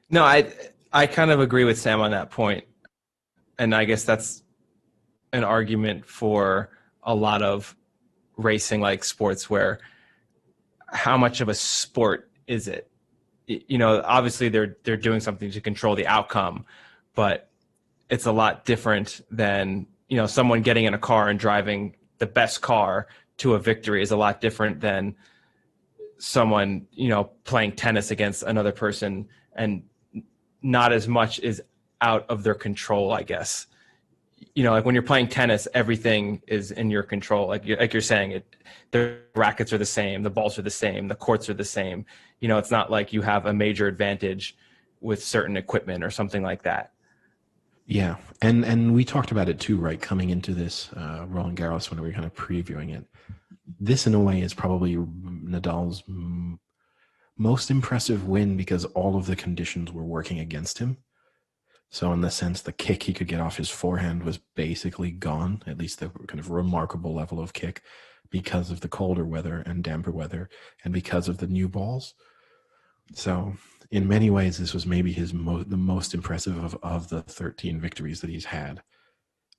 No, I kind of agree with Sam on that point, and I guess that's an argument for a lot of racing like sports where how much of a sport is it? You know, obviously they're doing something to control the outcome, but it's a lot different than, you know, someone getting in a car and driving the best car to a victory is a lot different than someone, you know, playing tennis against another person, and not as much is out of their control, I guess. You know, like when you're playing tennis, everything is in your control. Like you're saying, the rackets are the same, the balls are the same, the courts are the same. You know, it's not like you have a major advantage with certain equipment or something like that. Yeah, and we talked about it too, right? Coming into this Roland Garros when we were kind of previewing it. This, in a way, is probably Nadal's most impressive win because all of the conditions were working against him. So in the sense, the kick he could get off his forehand was basically gone, at least the kind of remarkable level of kick, because of the colder weather and damper weather and because of the new balls. So in many ways, this was maybe the most impressive of the 13 victories that he's had.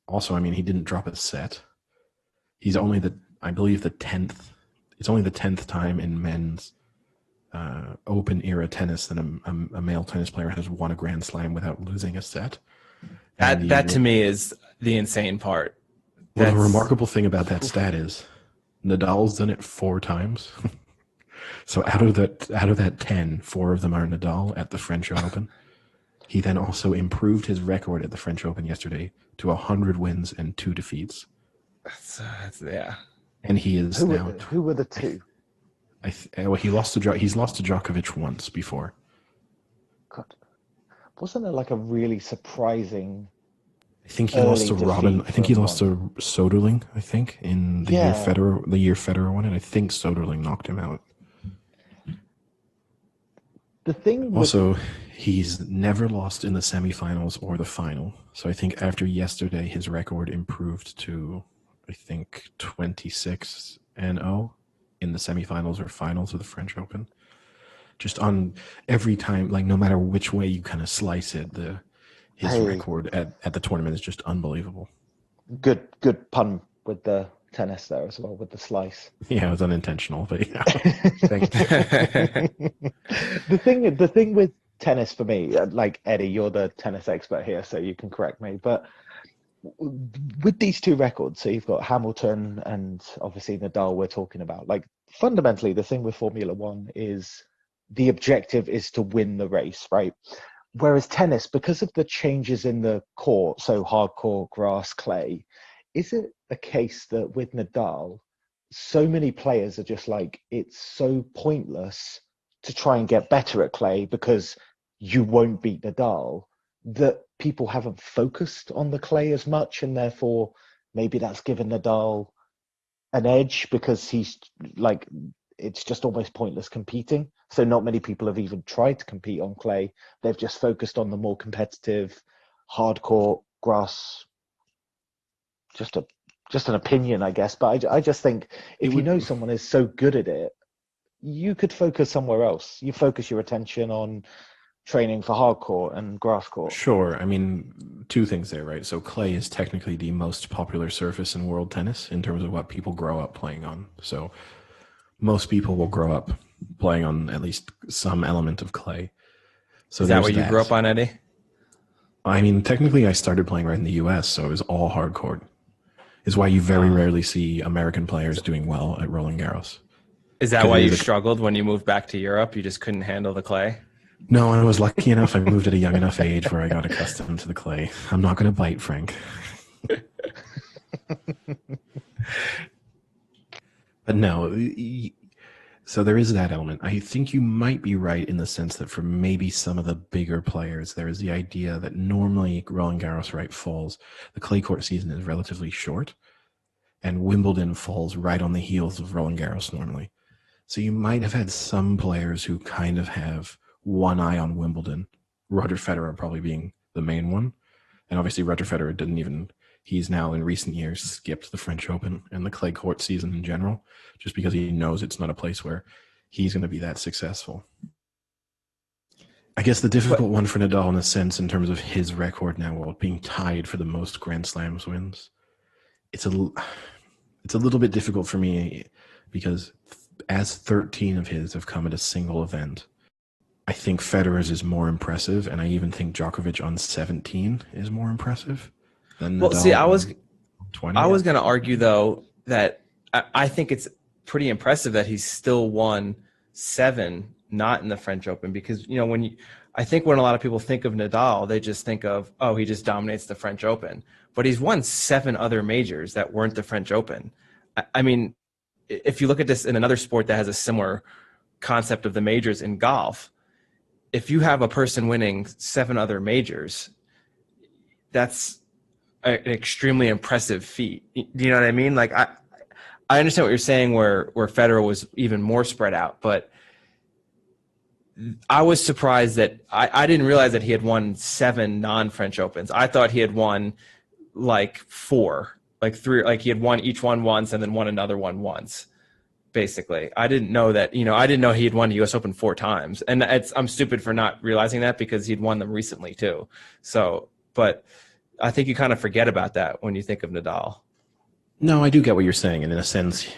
Also, I mean, he didn't drop a set. He's only I believe the 10th. It's only the 10th time in men's open era tennis that a male tennis player has won a Grand Slam without losing a set. That to me is the insane part. Well, the remarkable thing about that stat is Nadal's done it 4 times. So out of that 10, 4 of them are Nadal at the French Open. He then also improved his record at the French Open yesterday to 100 wins and 2 defeats. Yeah. And he is who were the 2? He's lost to Djokovic once before. God, wasn't it like a really surprising? I think he lost to Robin. I think he lost to Soderling. I think in the year Federer won it. I think Soderling knocked him out. The thing also, He's never lost in the semifinals or the final. So I think after yesterday, his record improved to, I think, 26-0 in the semifinals or finals of the French Open. Just on every time, like no matter which way you kind of slice it, his Hey, record at the tournament is just unbelievable. good pun with the tennis there as well, with the slice. Yeah, it was unintentional, but yeah. The thing with tennis for me, like Eddie, you're the tennis expert here, so you can correct me. But with these two records, so you've got Hamilton and obviously Nadal we're talking about, like fundamentally the thing with Formula One is the objective is to win the race, right? Whereas tennis, because of the changes in the court, so hard court, grass, clay, is it a case that with Nadal, so many players are just like, it's so pointless to try and get better at clay because you won't beat Nadal, that people haven't focused on the clay as much, and therefore maybe that's given Nadal an edge because he's like, it's just almost pointless competing. So not many people have even tried to compete on clay. They've just focused on the more competitive hardcore grass. Just an opinion, I guess. But I just think if you know someone is so good at it, you could focus somewhere else. You focus your attention on training for hardcore and grass court. Sure. I mean, two things there, right? So clay is technically the most popular surface in world tennis in terms of what people grow up playing on. So most people will grow up playing on at least some element of clay. So is that what you grew up on, Eddie? I mean, technically I started playing right in the US, so it was all hard court. Is why you very rarely see American players doing well at Roland Garros. Is that why you struggled when you moved back to Europe? You just couldn't handle the clay? No, I was lucky enough. I moved at a young enough age where I got accustomed to the clay. I'm not going to bite, Frank. But no, so there is that element. I think you might be right in the sense that for maybe some of the bigger players, there is the idea that normally Roland Garros falls. The clay court season is relatively short, and Wimbledon falls right on the heels of Roland Garros normally. So you might have had some players who kind of have one eye on Wimbledon, Roger Federer probably being the main one. And obviously Roger Federer he's now in recent years skipped the French Open and the clay court season in general, just because he knows it's not a place where he's going to be that successful. I guess the difficult one for Nadal in a sense in terms of his record now, being tied for the most Grand Slams wins, it's a little bit difficult for me because as 13 of his have come at a single event, I think Federer's is more impressive, and I even think Djokovic on 17 is more impressive than Nadal. Well, see, I was 20. I was going to argue though that I think it's pretty impressive that he's still won 7 not in the French Open, because I think when a lot of people think of Nadal, they just think of, oh, he just dominates the French Open, but he's won 7 other majors that weren't the French Open. I mean, if you look at this in another sport that has a similar concept of the majors in golf, if you have a person winning 7 other majors, that's an extremely impressive feat. Do you know what I mean? Like I understand what you're saying where Federer was even more spread out, but I was surprised that I didn't realize that he had won 7 non-French Opens. I thought he had won like 4, like 3, like he had won each one once and then won another one once. Basically, I didn't know that. I didn't know he had won the U.S. Open 4 times, and I'm stupid for not realizing that because he'd won them recently too. So, but I think you kind of forget about that when you think of Nadal. No, I do get what you're saying, and in a sense,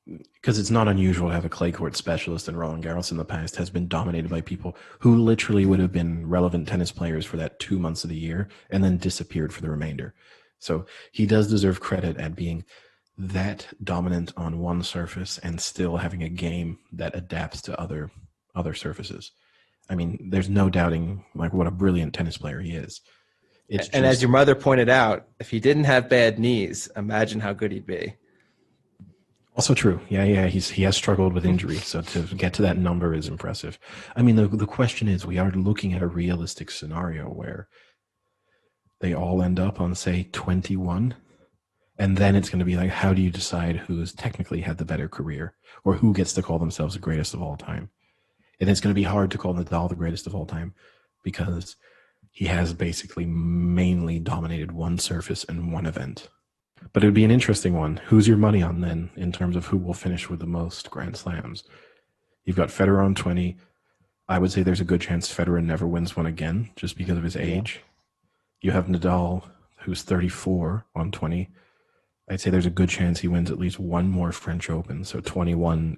because it's not unusual to have a clay court specialist, and Roland Garros in the past has been dominated by people who literally would have been relevant tennis players for that 2 months of the year and then disappeared for the remainder. So he does deserve credit at being that dominant on one surface and still having a game that adapts to other surfaces. I mean, there's no doubting like what a brilliant tennis player he is. And as your mother pointed out, if he didn't have bad knees, imagine how good he'd be. Also true. Yeah. He has struggled with injury, so to get to that number is impressive. I mean, the question is, we are looking at a realistic scenario where they all end up on, say, 21. And then it's going to be like, how do you decide who's technically had the better career or who gets to call themselves the greatest of all time? And it's going to be hard to call Nadal the greatest of all time because he has basically mainly dominated one surface and one event. But it would be an interesting one. Who's your money on then in terms of who will finish with the most Grand Slams? You've got Federer on 20. I would say there's a good chance Federer never wins one again just because of his age. You have Nadal, who's 34 on 20. I'd say there's a good chance he wins at least one more French Open. So 21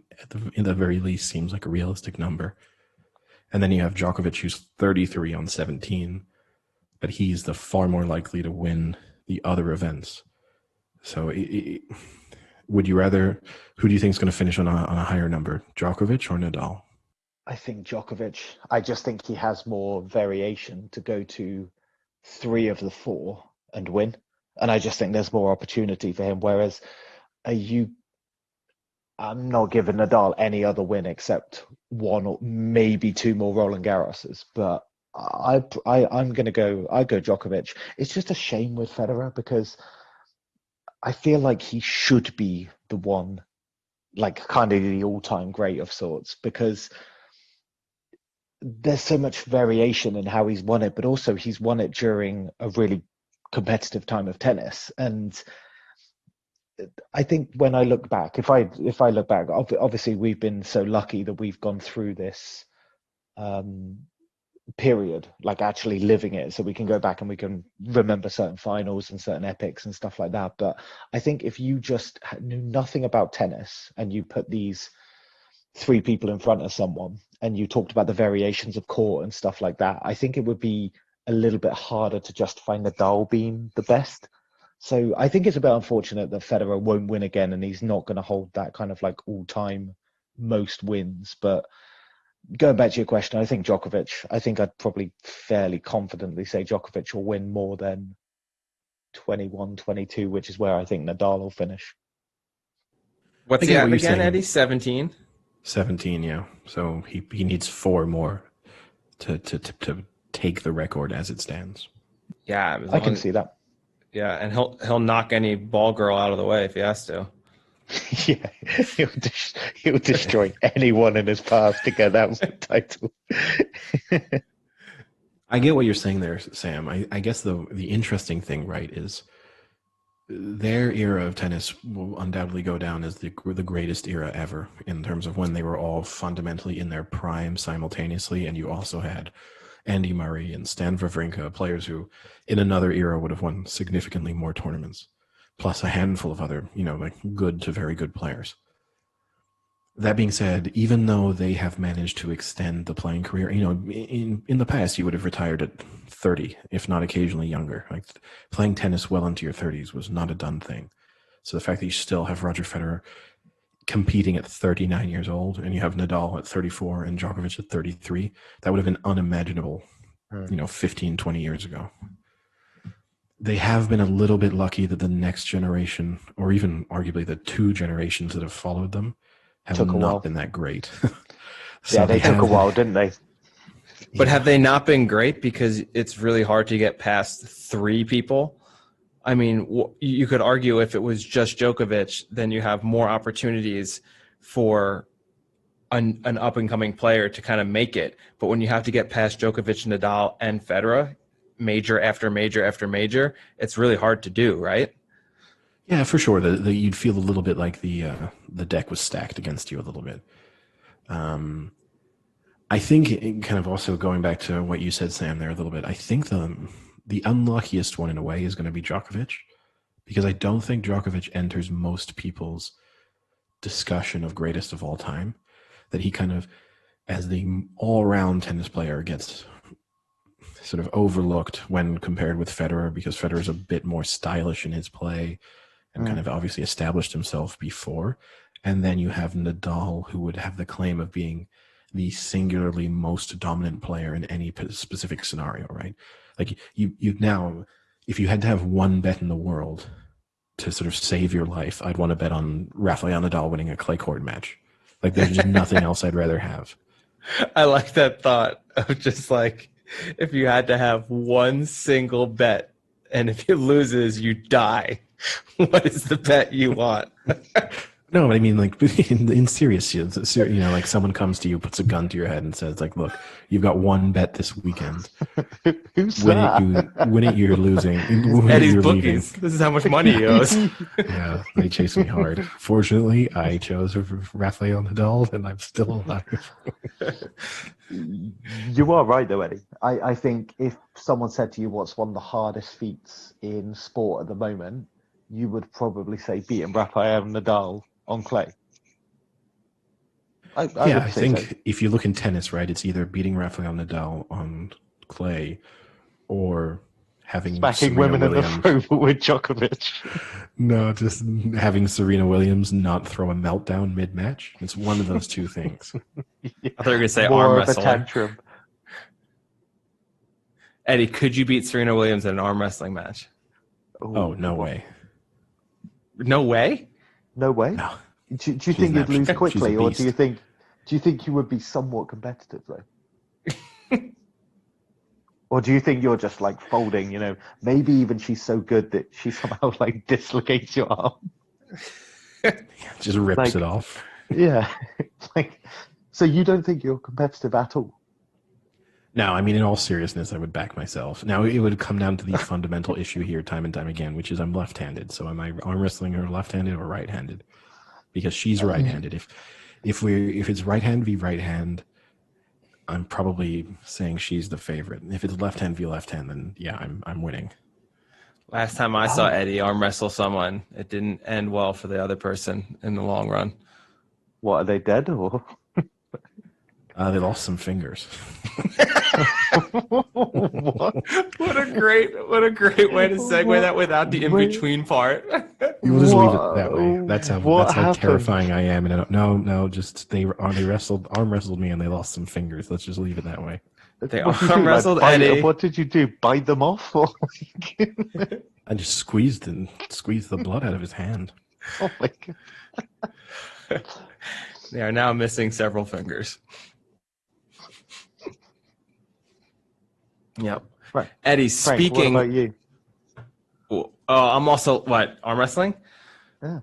in the very least seems like a realistic number. And then you have Djokovic, who's 33 on 17, but he's the far more likely to win the other events. So would you rather, who do you think is going to finish on a higher number, Djokovic or Nadal? I think Djokovic. I just think he has more variation to go to 3 of the 4 and win. And I just think there's more opportunity for him. Whereas I'm not giving Nadal any other win except 1 or maybe 2 more Roland Garroses. But I go Djokovic. It's just a shame with Federer because I feel like he should be the one, like kind of the all-time great of sorts, because there's so much variation in how he's won it, but also he's won it during a really competitive time of tennis. And I think when I look back, if I look back, obviously we've been so lucky that we've gone through this period, like actually living it, so we can go back and we can remember certain finals and certain epics and stuff like that. But I think if you just knew nothing about tennis and you put these 3 people in front of someone and you talked about the variations of court and stuff like that, I think it would be a little bit harder to justify Nadal being the best. So I think it's a bit unfortunate that Federer won't win again and he's not going to hold that kind of like all-time most wins. But going back to your question, I think Djokovic. I think I'd probably fairly confidently say Djokovic will win more than 21, 22, which is where I think Nadal will finish. What's he at again, Eddie? 17? 17, yeah. So he needs 4 more to take the record as it stands. Yeah, I can see that. Yeah, and he'll knock any ball girl out of the way if he has to. Yeah, he'll destroy anyone in his path to get that title. I get what you're saying there, Sam. I guess the interesting thing, right, is their era of tennis will undoubtedly go down as the greatest era ever in terms of when they were all fundamentally in their prime simultaneously, and you also had Andy Murray and Stan Wawrinka, players who in another era would have won significantly more tournaments, plus a handful of other, like good to very good players. That being said, even though they have managed to extend the playing career, in the past you would have retired at 30, if not occasionally younger. Like playing tennis well into your 30s was not a done thing. So the fact that you still have Roger Federer competing at 39 years old and you have Nadal at 34 and Djokovic at 33, that would have been unimaginable, 15, 20 years ago. They have been a little bit lucky that the next generation, or even arguably the 2 generations that have followed them, have not been that great. So yeah, they took a while, didn't they? But have they not been great because it's really hard to get past 3 people? I mean, you could argue if it was just Djokovic, then you have more opportunities for an up-and-coming player to kind of make it. But when you have to get past Djokovic, Nadal, and Federer, major after major after major, it's really hard to do, right? Yeah, for sure. You'd feel a little bit like the deck was stacked against you a little bit. I think, kind of also going back to what you said, Sam, there a little bit, I think the unluckiest one in a way is going to be Djokovic, because I don't think Djokovic enters most people's discussion of greatest of all time, that he kind of, as the all-round tennis player, gets sort of overlooked when compared with Federer, because Federer is a bit more stylish in his play and kind of obviously established himself before. And then you have Nadal, who would have the claim of being the singularly most dominant player in any specific scenario, right? Like you now, if you had to have one bet in the world to sort of save your life, I'd want to bet on Rafael Nadal winning a clay court match. Like there's just nothing else I'd rather have. I like that thought of just like, if you had to have one single bet and if he loses, you die. What is the bet you want? No, I mean, like, in serious, like someone comes to you, puts a gun to your head and says, like, look, you've got one bet this weekend. Who's that? Win it, you're losing. Win it, Eddie's you're bookies. leaving. This is how much money he owes. Yeah, they chase me hard. Fortunately, I chose Rafael Nadal, and I'm still alive. You are right, though, Eddie. I think if someone said to you what's one of the hardest feats in sport at the moment, you would probably say beating Rafael Nadal on clay. I Yeah, would I say think so. if you look in tennis, right, it's either beating Rafael Nadal on clay or having Smacking Serena women in the Williams. throat with Djokovic. No, just having Serena Williams not throw a meltdown mid-match. It's one of those two things. I thought you were going to say More arm of a wrestler. tantrum. Eddie, could you beat Serena Williams in an arm wrestling match? Oh, no way. No way? No way. No. Do you think you'd lose quickly, or do you think you would be somewhat competitive though? Or do you think you're just like folding? Maybe even she's so good that she somehow like dislocates your arm. Just rips it off. Yeah. So you don't think you're competitive at all? No, I mean, in all seriousness, I would back myself. Now, it would come down to the fundamental issue here time and time again, which is I'm left-handed. So am I arm wrestling her left-handed or right-handed? Because she's right-handed. If it's right hand v right hand, I'm probably saying she's the favorite. If it's left hand v left hand, then yeah, I'm winning. Last time I saw Eddie arm wrestle someone, it didn't end well for the other person in the long run. What, are they dead or? They lost some fingers. What? What a great way to segue that without the in between part. We'll just leave it that way. That's how happened? terrifying I am. And no, just they arm wrestled me and they lost some fingers. Let's just leave it that way. They What did you arm do, wrestled Eddie. What did you do? Bite them off? Or I just squeezed the blood out of his hand. oh my god! They are now missing several fingers. Yep. Right. Eddie, Frank, speaking. what about you? Oh, I'm also arm wrestling? Yeah.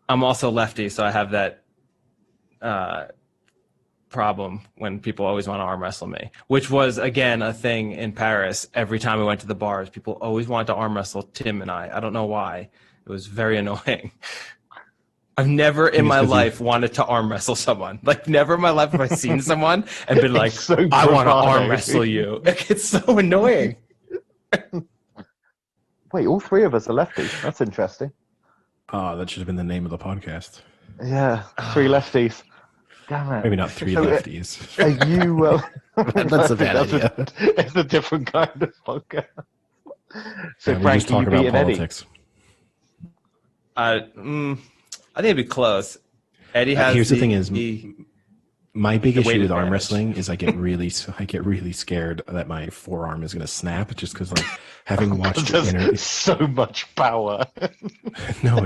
I'm also lefty, so I have that problem when people always want to arm wrestle me, which was again a thing in Paris. Every time we went to the bars, people always wanted to arm wrestle Tim and I. I don't know why. It was very annoying. I've never in my life wanted to arm wrestle someone. Like never in my life have I seen someone and been like, so I want to bravado. arm wrestle you. It's so annoying. Wait, all three of us are lefties. That's interesting. Oh, that should have been the name of the podcast. Yeah, three lefties. Damn it. Maybe not three So, lefties. Are you? That's a bad idea. It's a different kind of podcast. So, Yeah, we Frank, just talk you about beating Eddie? politics. I think it'd be close. Eddie has. Here's the thing: is my big the weight issue with arm advantage. wrestling is I get really scared that my forearm is going to snap just because like having watched There's so much power. no,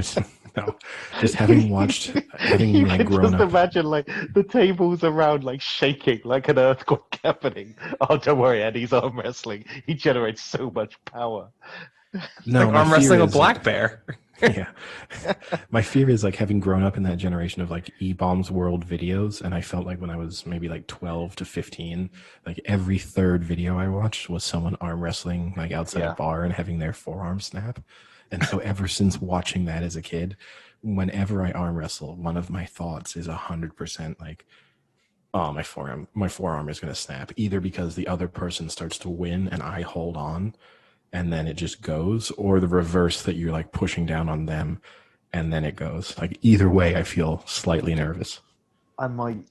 just having You like can grown just up. imagine like the tables around like shaking like an earthquake happening. Oh, don't worry, Eddie's arm wrestling. He generates so much power. No, Like my arm fear wrestling a is- black bear. Yeah, my fear is like having grown up in that generation of like E-Bombs World videos, and I felt like when I was maybe like 12 to 15, like every third video I watched was someone arm wrestling like outside a bar and having their forearm snap. And so ever since watching that as a kid, whenever I arm wrestle, one of my thoughts is 100% like, oh, my forearm is going to snap, either because the other person starts to win and I hold on and then it just goes, or the reverse, that you're like pushing down on them and then it goes. Like either way, I feel slightly nervous. I might,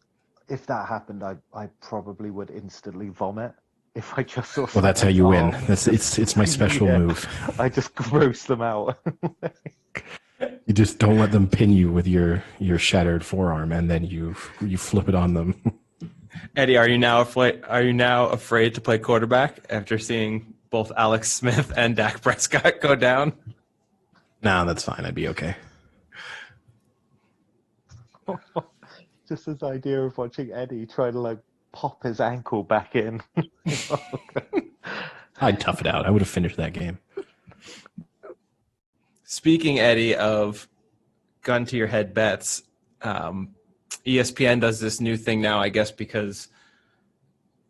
if that happened, I probably would instantly vomit. If I just saw. Well, that's how you win. someone's It's my special move. I just gross them out. You just don't let them pin you with your shattered forearm, and then you flip it on them. Eddie, are you now afraid to play quarterback after seeing both Alex Smith and Dak Prescott go down? No, that's fine. I'd be okay. Just this idea of watching Eddie try to like pop his ankle back in. I'd tough it out. I would have finished that game. Speaking, Eddie, of gun to your head bets, ESPN does this new thing now, I guess, because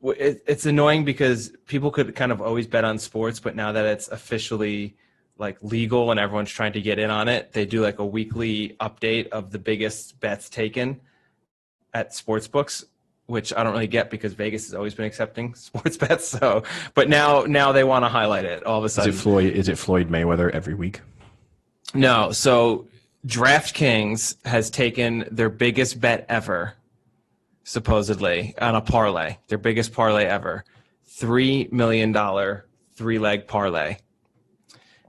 it's annoying because people could kind of always bet on sports, but now that it's officially like legal and everyone's trying to get in on it, they do like a weekly update of the biggest bets taken at sports books, which I don't really get because Vegas has always been accepting sports bets. So, but now they want to highlight it all of a sudden. Is it Floyd Mayweather every week? No. So DraftKings has taken their biggest bet ever, supposedly, on a parlay, their biggest parlay ever, $3 million 3-leg parlay.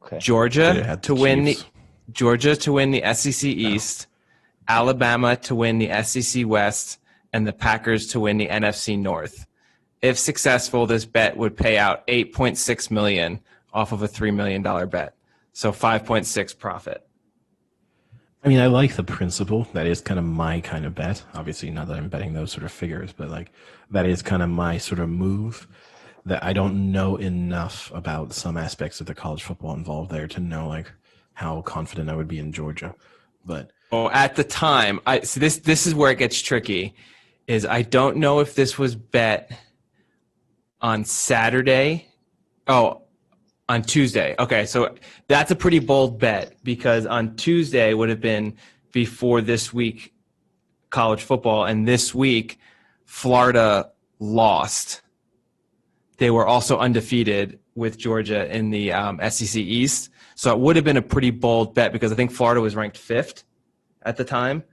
Okay. Georgia to win the SEC East, Alabama to win the SEC West, and the Packers to win the NFC North. If successful, this bet would pay out $8.6 million off of a $3 million bet. So 5.6 profit. I mean, I like the principle. That is kind of my kind of bet. Obviously, not that I'm betting those sort of figures, but like that is kind of my sort of move. That I don't know enough about some aspects of the college football involved there to know like how confident I would be in Georgia. But at the time, so this is where it gets tricky. Is I don't know if this was bet on Saturday. Oh, on Tuesday. Okay, so that's a pretty bold bet because on Tuesday would have been before this week college football, and this week Florida lost. They were also undefeated with Georgia in the SEC East. So it would have been a pretty bold bet because I think Florida was ranked 5th at the time.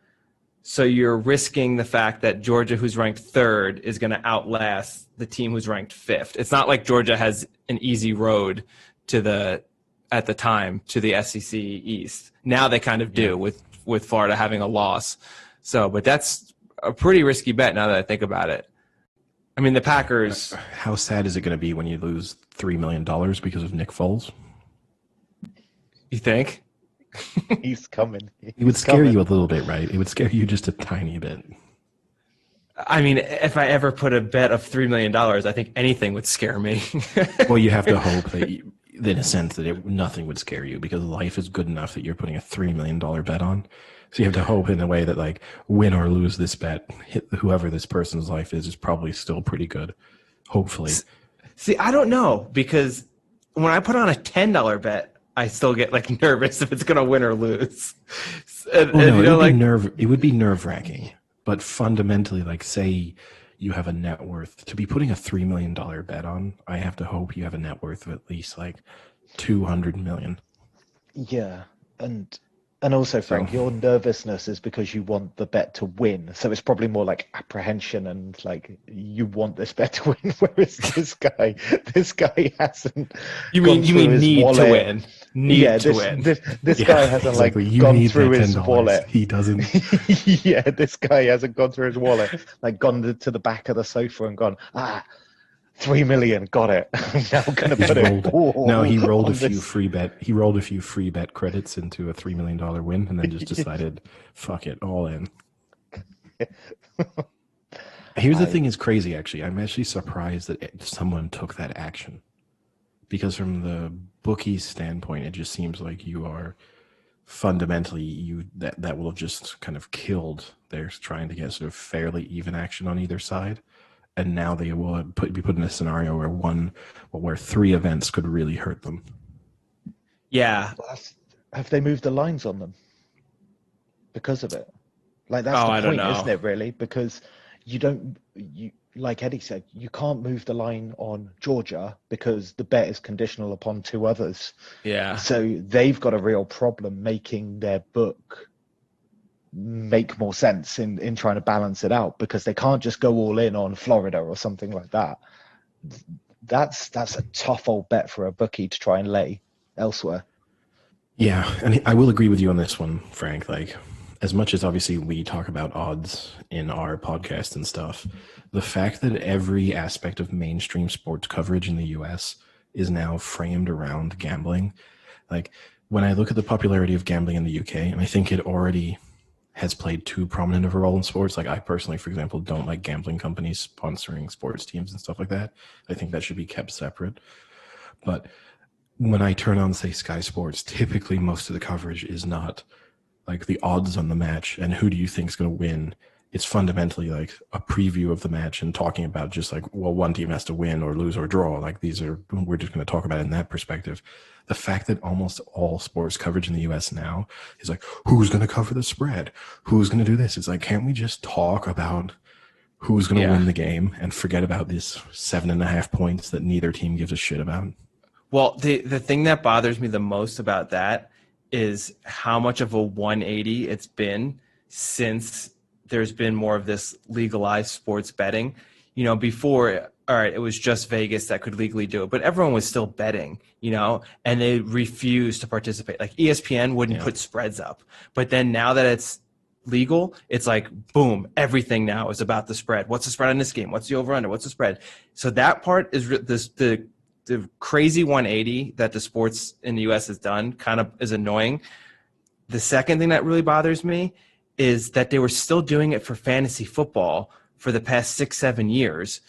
So you're risking the fact that Georgia, who's ranked 3rd, is going to outlast the team who's ranked 5th. It's not like Georgia has an easy road at the time to the SEC East. Now they kind of do with Florida having a loss. So, but that's a pretty risky bet now that I think about it. I mean, the Packers. How sad is it going to be when you lose $3 million because of Nick Foles? You think? He's coming. It would scare you a little bit, right? It would scare you just a tiny bit. I mean, if I ever put a bet of $3 million, I think anything would scare me. Well, you have to hope that, in a sense, that nothing would scare you because life is good enough that you're putting a $3 million bet on. So you have to hope in a way that, like, win or lose this bet, whoever this person's life is probably still pretty good, hopefully. See, I don't know because when I put on a $10 bet, I still get like nervous if it's going to win or lose. It would be nerve-wracking. But fundamentally, like, say you have a net worth to be putting a $3 million bet on. I have to hope you have a net worth of at least like $200 million. Yeah, and also, Frank, your nervousness is because you want the bet to win. So it's probably more like apprehension and like you want this bet to win. Whereas this guy hasn't. You mean need wallet. To win? This guy hasn't gone through his wallet. He doesn't. Yeah, this guy hasn't gone through his wallet, like gone to the back of the sofa and gone, 3 million, got it. I'm now gonna put it. No, he rolled a few free bet. He rolled a few free bet credits into a $3 million win, and then just decided, fuck it, all in. Here's the thing: is crazy. Actually, I'm actually surprised that someone took that action, because from the bookie's standpoint, it just seems like you are fundamentally that will have just kind of killed their trying to get sort of fairly even action on either side. And now they will be put in a scenario where 3 events could really hurt them. Yeah. Have they moved the lines on them because of it? Like that's the point, isn't it? Really, because you like Eddie said, you can't move the line on Georgia because the bet is conditional upon 2 others. Yeah. So they've got a real problem making their book make more sense in trying to balance it out because they can't just go all in on Florida or something like that. That's a tough old bet for a bookie to try and lay elsewhere. Yeah, and I will agree with you on this one, Frank. Like, as much as obviously we talk about odds in our podcast and stuff, the fact that every aspect of mainstream sports coverage in the US is now framed around gambling. Like, when I look at the popularity of gambling in the UK, and I think it already has played too prominent of a role in sports. Like I personally, for example, don't like gambling companies sponsoring sports teams and stuff like that. I think that should be kept separate. But when I turn on, say, Sky Sports, typically most of the coverage is not like the odds on the match and who do you think is going to win, it's fundamentally like a preview of the match and talking about just like, well, one team has to win or lose or draw. Like we're just going to talk about it in that perspective. The fact that almost all sports coverage in the US now is like, who's going to cover the spread? Who's going to do this? It's like, can't we just talk about who's going to win the game and forget about this 7.5 points that neither team gives a shit about? Well, the thing that bothers me the most about that is how much of a 180 it's been since there's been more of this legalized sports betting. You know, before, all right, it was just Vegas that could legally do it, but everyone was still betting, you know, and they refused to participate. Like ESPN wouldn't put spreads up. But then now that it's legal, it's like, boom, everything now is about the spread. What's the spread on this game? What's the over-under? What's the spread? So that part is the crazy 180 that the sports in the U.S. has done kind of is annoying. The second thing that really bothers me is that they were still doing it for fantasy football for the past 6-7 years.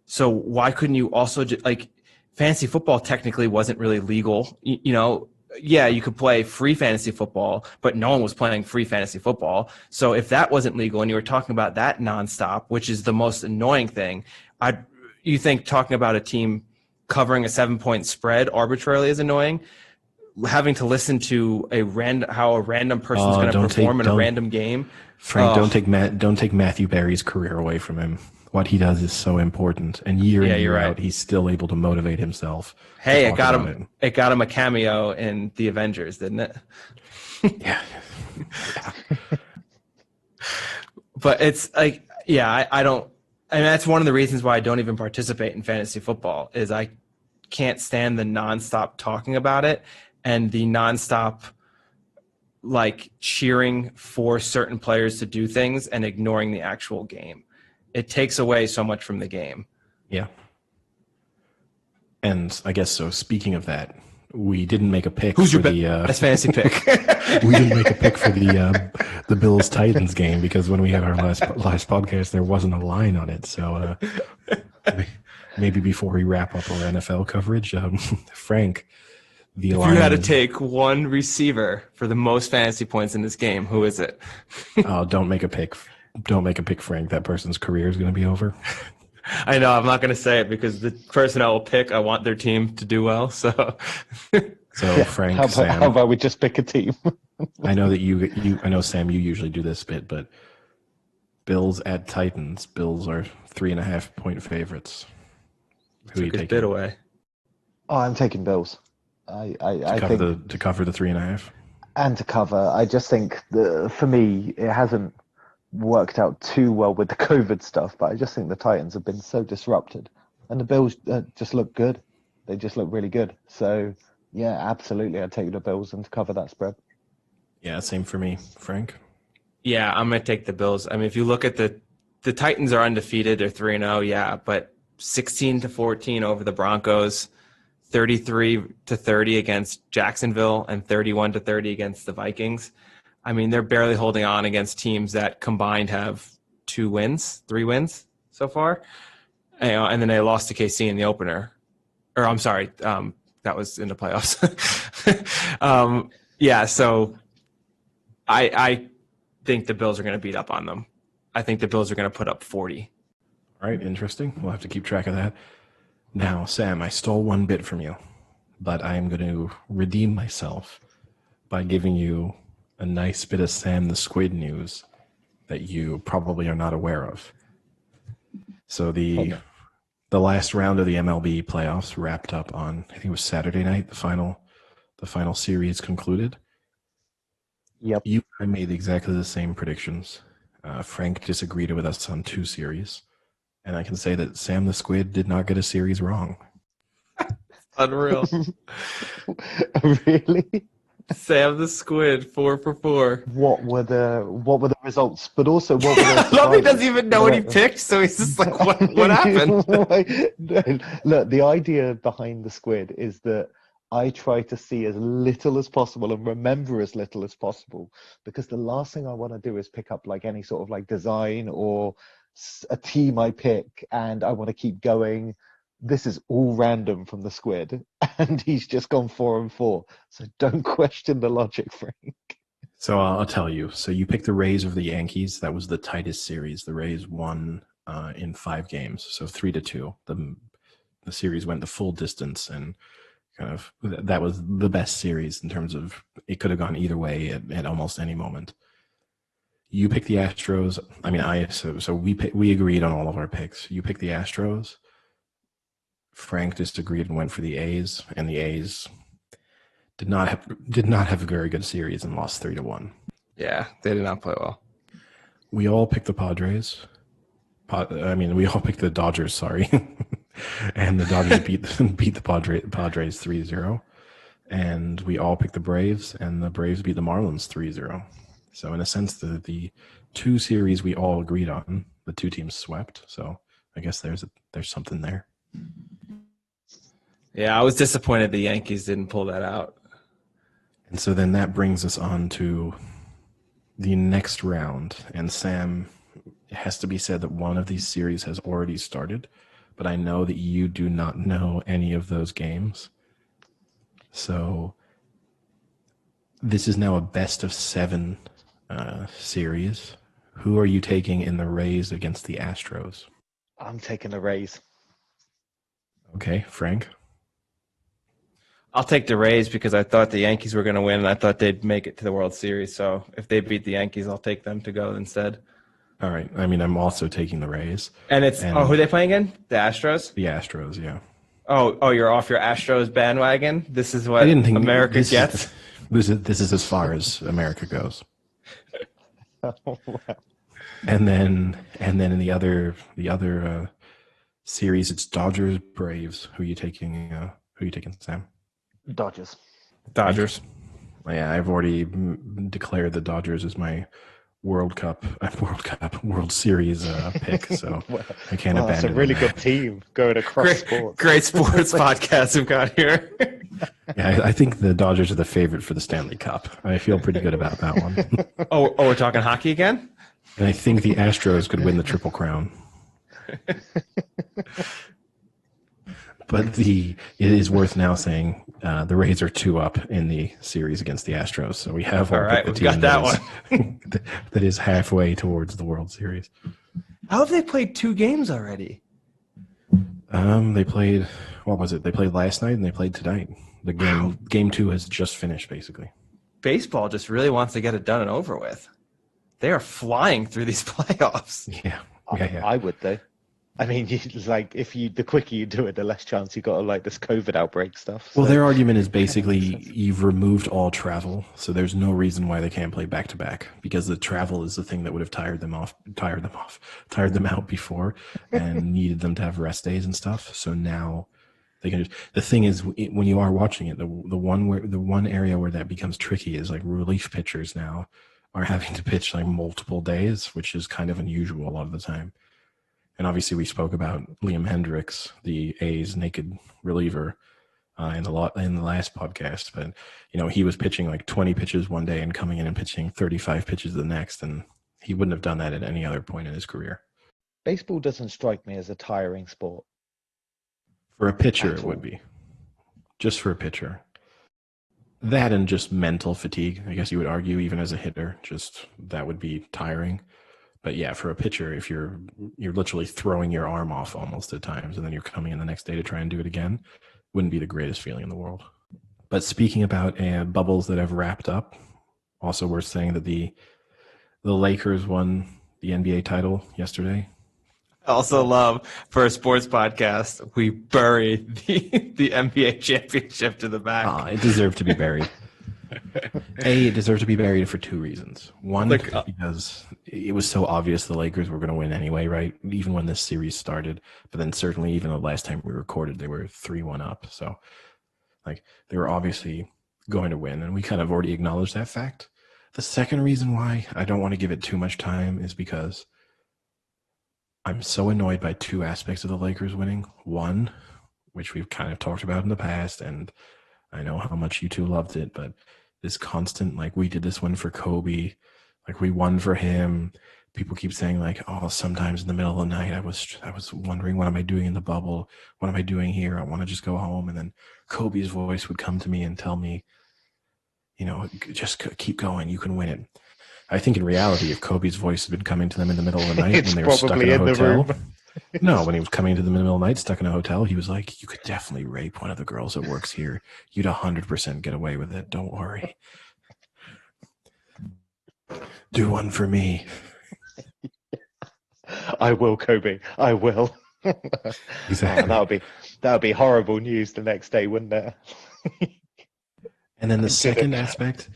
So why couldn't you also like fantasy football technically wasn't really legal, you know? Yeah, you could play free fantasy football, but no one was playing free fantasy football. So if that wasn't legal and you were talking about that nonstop, which is the most annoying thing, you think talking about a team covering a 7-point spread arbitrarily is annoying? Having to listen to how a random person's going to perform in a random game. Frank, don't take Matthew Berry's career away from him. What he does is so important, and year in year out, he's still able to motivate himself. Hey, it got him a cameo in the Avengers, didn't it? Yeah. But it's like, I don't. I mean, that's one of the reasons why I don't even participate in fantasy football. Is I can't stand the nonstop talking about it and the nonstop like cheering for certain players to do things and ignoring the actual game. It takes away so much from the game. Yeah. And I guess so. Speaking of that, we didn't make a pick. Who's your best fantasy pick? We didn't make a pick for the Bills Titans game because when we had our last podcast, there wasn't a line on it. So maybe before we wrap up our NFL coverage, Frank, if you had to take one receiver for the most fantasy points in this game, who is it? Oh, don't make a pick. Don't make a pick, Frank. That person's career is going to be over. I know. I'm not going to say it because the person I will pick, I want their team to do well. So, Frank, how about we just pick a team? I know that I know, Sam, you usually do this bit, but Bills at Titans. Bills are 3.5 point favorites. Who are you taking? Bit away. Oh, I'm taking Bills. I think to cover the 3.5 and to cover. I just think for me it hasn't worked out too well with the COVID stuff, but I just think the Titans have been so disrupted, and the Bills just look good. They just look really good. So yeah, absolutely, I'd take the Bills and to cover that spread. Yeah, same for me, Frank. Yeah, I'm gonna take the Bills. I mean, if you look at the Titans are undefeated, they're 3-0, yeah, but 16-14 over the Broncos, 33-30 against Jacksonville, and 31-30 against the Vikings. I mean, they're barely holding on against teams that combined have 3 wins so far. And then they lost to KC in the opener. Or I'm sorry, that was in the playoffs. So I think the Bills are going to beat up on them. I think the Bills are going to put up 40. All right, interesting. We'll have to keep track of that. Now, Sam, I stole one bit from you, but I am going to redeem myself by giving you a nice bit of Sam the Squid news that you probably are not aware of. So the last round of the MLB playoffs wrapped up on, I think it was Saturday night. The final series concluded. Yep. You and I made exactly the same predictions. Frank disagreed with us on 2 series. And I can say that Sam the Squid did not get a series wrong. Unreal. Really? Sam the Squid, 4 for 4. What were the results? But also, what were the Lovey doesn't even know what he picked, so he's just like, what happened? Look, the idea behind the Squid is that I try to see as little as possible and remember as little as possible, because the last thing I want to do is pick up like any sort of like design or a team I pick and I want to keep going. This is all random from the Squid, and he's just gone 4 and 4. So don't question the logic, Frank. So I'll tell you. So you picked the Rays over the Yankees. That was the tightest series. The Rays won in 5 games, so 3-2. The series went the full distance, and kind of that was the best series in terms of it could have gone either way at almost any moment. You picked the Astros. I mean, so we agreed on all of our picks. You picked the Astros. Frank disagreed and went for the A's, and the A's did not have a very good series and lost 3-1. Yeah, they did not play well. We all picked the Padres. We all picked the Dodgers. Sorry, and the Dodgers beat the Padres 3-0. And we all picked the Braves, and the Braves beat the Marlins 3-0. So in a sense, the 2 series we all agreed on, the 2 teams swept. So I guess there's something there. Yeah, I was disappointed the Yankees didn't pull that out. And so then that brings us on to the next round. And Sam, it has to be said that one of these series has already started, but I know that you do not know any of those games. So this is now a best of 7 series. Who are you taking in the Rays against the Astros? I'm taking the Rays. Okay, Frank? I'll take the Rays because I thought the Yankees were going to win, and I thought they'd make it to the World Series. So if they beat the Yankees, I'll take them to go instead. All right. I mean, I'm also taking the Rays. And who are they playing again? The Astros? The Astros, yeah. Oh, you're off your Astros bandwagon? This is what I didn't think America gets? This is as far as America goes. Oh, wow. And then in the other series, it's Dodgers Braves. Who are you taking? Sam? Dodgers. Yeah, I've already declared the Dodgers as my World Series pick, so I can't abandon. It's a really good team going across sports. Great sports podcast we've got here. Yeah, I think the Dodgers are the favorite for the Stanley Cup. I feel pretty good about that one. Oh, we're talking hockey again? And I think the Astros could win the Triple Crown. But it is worth now saying the Rays are 2-up in the series against the Astros. So we have all right. We've got that one that is halfway towards the World Series. How have they played 2 games already? They played. What was it? They played last night and they played tonight. The game 2 has just finished, basically. Baseball just really wants to get it done and over with. They are flying through these playoffs. Yeah. I would though. I mean, the quicker you do it, the less chance you got of this COVID outbreak stuff. So. Well, their argument is basically you've removed all travel, so there's no reason why they can't play back to back, because the travel is the thing that would have tired them out before, and needed them to have rest days and stuff. So now they can. The thing is, when you are watching it, the one area where that becomes tricky is relief pitchers now are having to pitch multiple days, which is kind of unusual a lot of the time. And obviously, we spoke about Liam Hendricks, the A's naked reliever, in the last podcast. But he was pitching 20 pitches one day and coming in and pitching 35 pitches the next, and he wouldn't have done that at any other point in his career. Baseball doesn't strike me as a tiring sport. For a pitcher, it would be. Just for a pitcher. That and just mental fatigue, I guess you would argue, even as a hitter, just that would be tiring. But yeah, for a pitcher, if you're literally throwing your arm off almost at times, and then you're coming in the next day to try and do it again, wouldn't be the greatest feeling in the world. But speaking about bubbles that have wrapped up, also worth saying that the Lakers won the NBA title yesterday. I also love, for a sports podcast, we buried the NBA championship to the back. It deserved to be buried. It deserved to be buried for 2 reasons. One, because it was so obvious the Lakers were going to win anyway, right? Even when this series started. But then certainly even the last time we recorded, they were 3-1 up. So they were obviously going to win, and we kind of already acknowledged that fact. The second reason why I don't want to give it too much time is because I'm so annoyed by 2 aspects of the Lakers winning. One, which we've kind of talked about in the past, and I know how much you two loved it, but this constant, we did this one for Kobe, we won for him. People keep saying sometimes in the middle of the night, I was wondering, what am I doing in the bubble? What am I doing here? I want to just go home. And then Kobe's voice would come to me and tell me, just keep going. You can win it. I think in reality, if Kobe's voice had been coming to them in the middle of the night when they were stuck in a hotel, no, when he was coming to them in the middle of the night, stuck in a hotel, he was like, you could definitely rape one of the girls that works here. You'd 100% get away with it. Don't worry. Do one for me. I will, Kobe. I will. Exactly. That would be horrible news the next day, wouldn't it? And then the second aspect,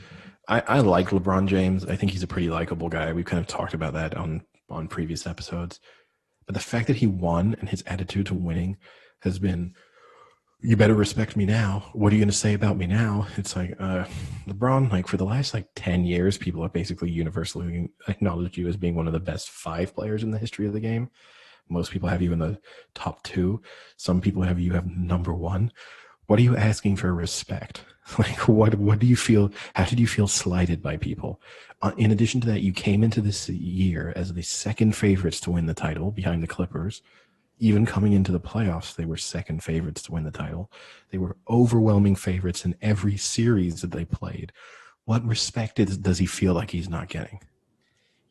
I like LeBron James. I think he's a pretty likable guy. We've kind of talked about that on previous episodes. But the fact that he won and his attitude to winning has been, you better respect me now. What are you going to say about me now? It's like, LeBron, like for the last 10 years, people have basically universally acknowledged you as being one of the best 5 players in the history of the game. Most people have you in the top 2. Some people have you number 1. What are you asking for respect? What do you feel? How did you feel slighted by people? In addition to that, you came into this year as the second favorites to win the title behind the Clippers. Even coming into the playoffs, they were second favorites to win the title. They were overwhelming favorites in every series that they played. What respect does he feel like he's not getting?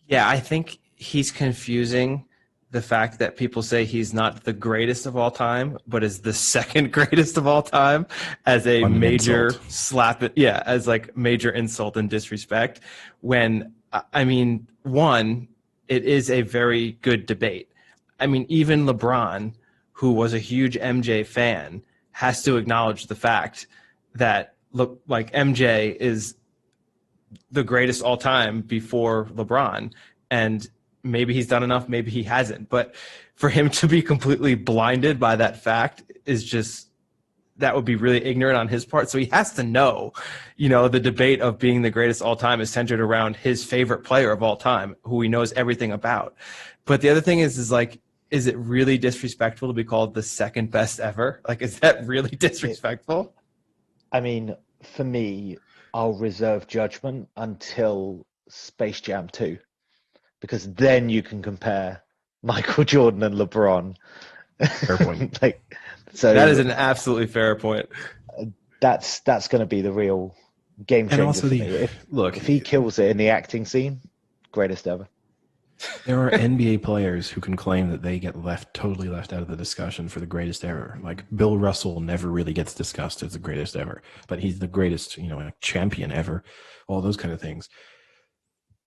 Yeah, I think he's confusing the fact that people say he's not the greatest of all time, but is the second greatest of all time as a major slap. Yeah, as major insult and disrespect. When, I mean, one, it is a very good debate. I mean, even LeBron, who was a huge MJ fan, has to acknowledge the fact that MJ is the greatest all time before LeBron. And maybe he's done enough, maybe he hasn't. But for him to be completely blinded by that fact is just, that would be really ignorant on his part. So he has to know, the debate of being the greatest all time is centered around his favorite player of all time, who he knows everything about. But the other thing is is it really disrespectful to be called the second best ever? Is that really disrespectful? I mean, for me, I'll reserve judgment until Space Jam 2. Because then you can compare Michael Jordan and LeBron. Fair point. So that is an absolutely fair point. That's going to be the real game changer. And also for me. If he kills it in the acting scene, greatest ever. There are NBA players who can claim that they get totally left out of the discussion for the greatest ever. Like Bill Russell never really gets discussed as the greatest ever, but he's the greatest, champion ever. All those kind of things.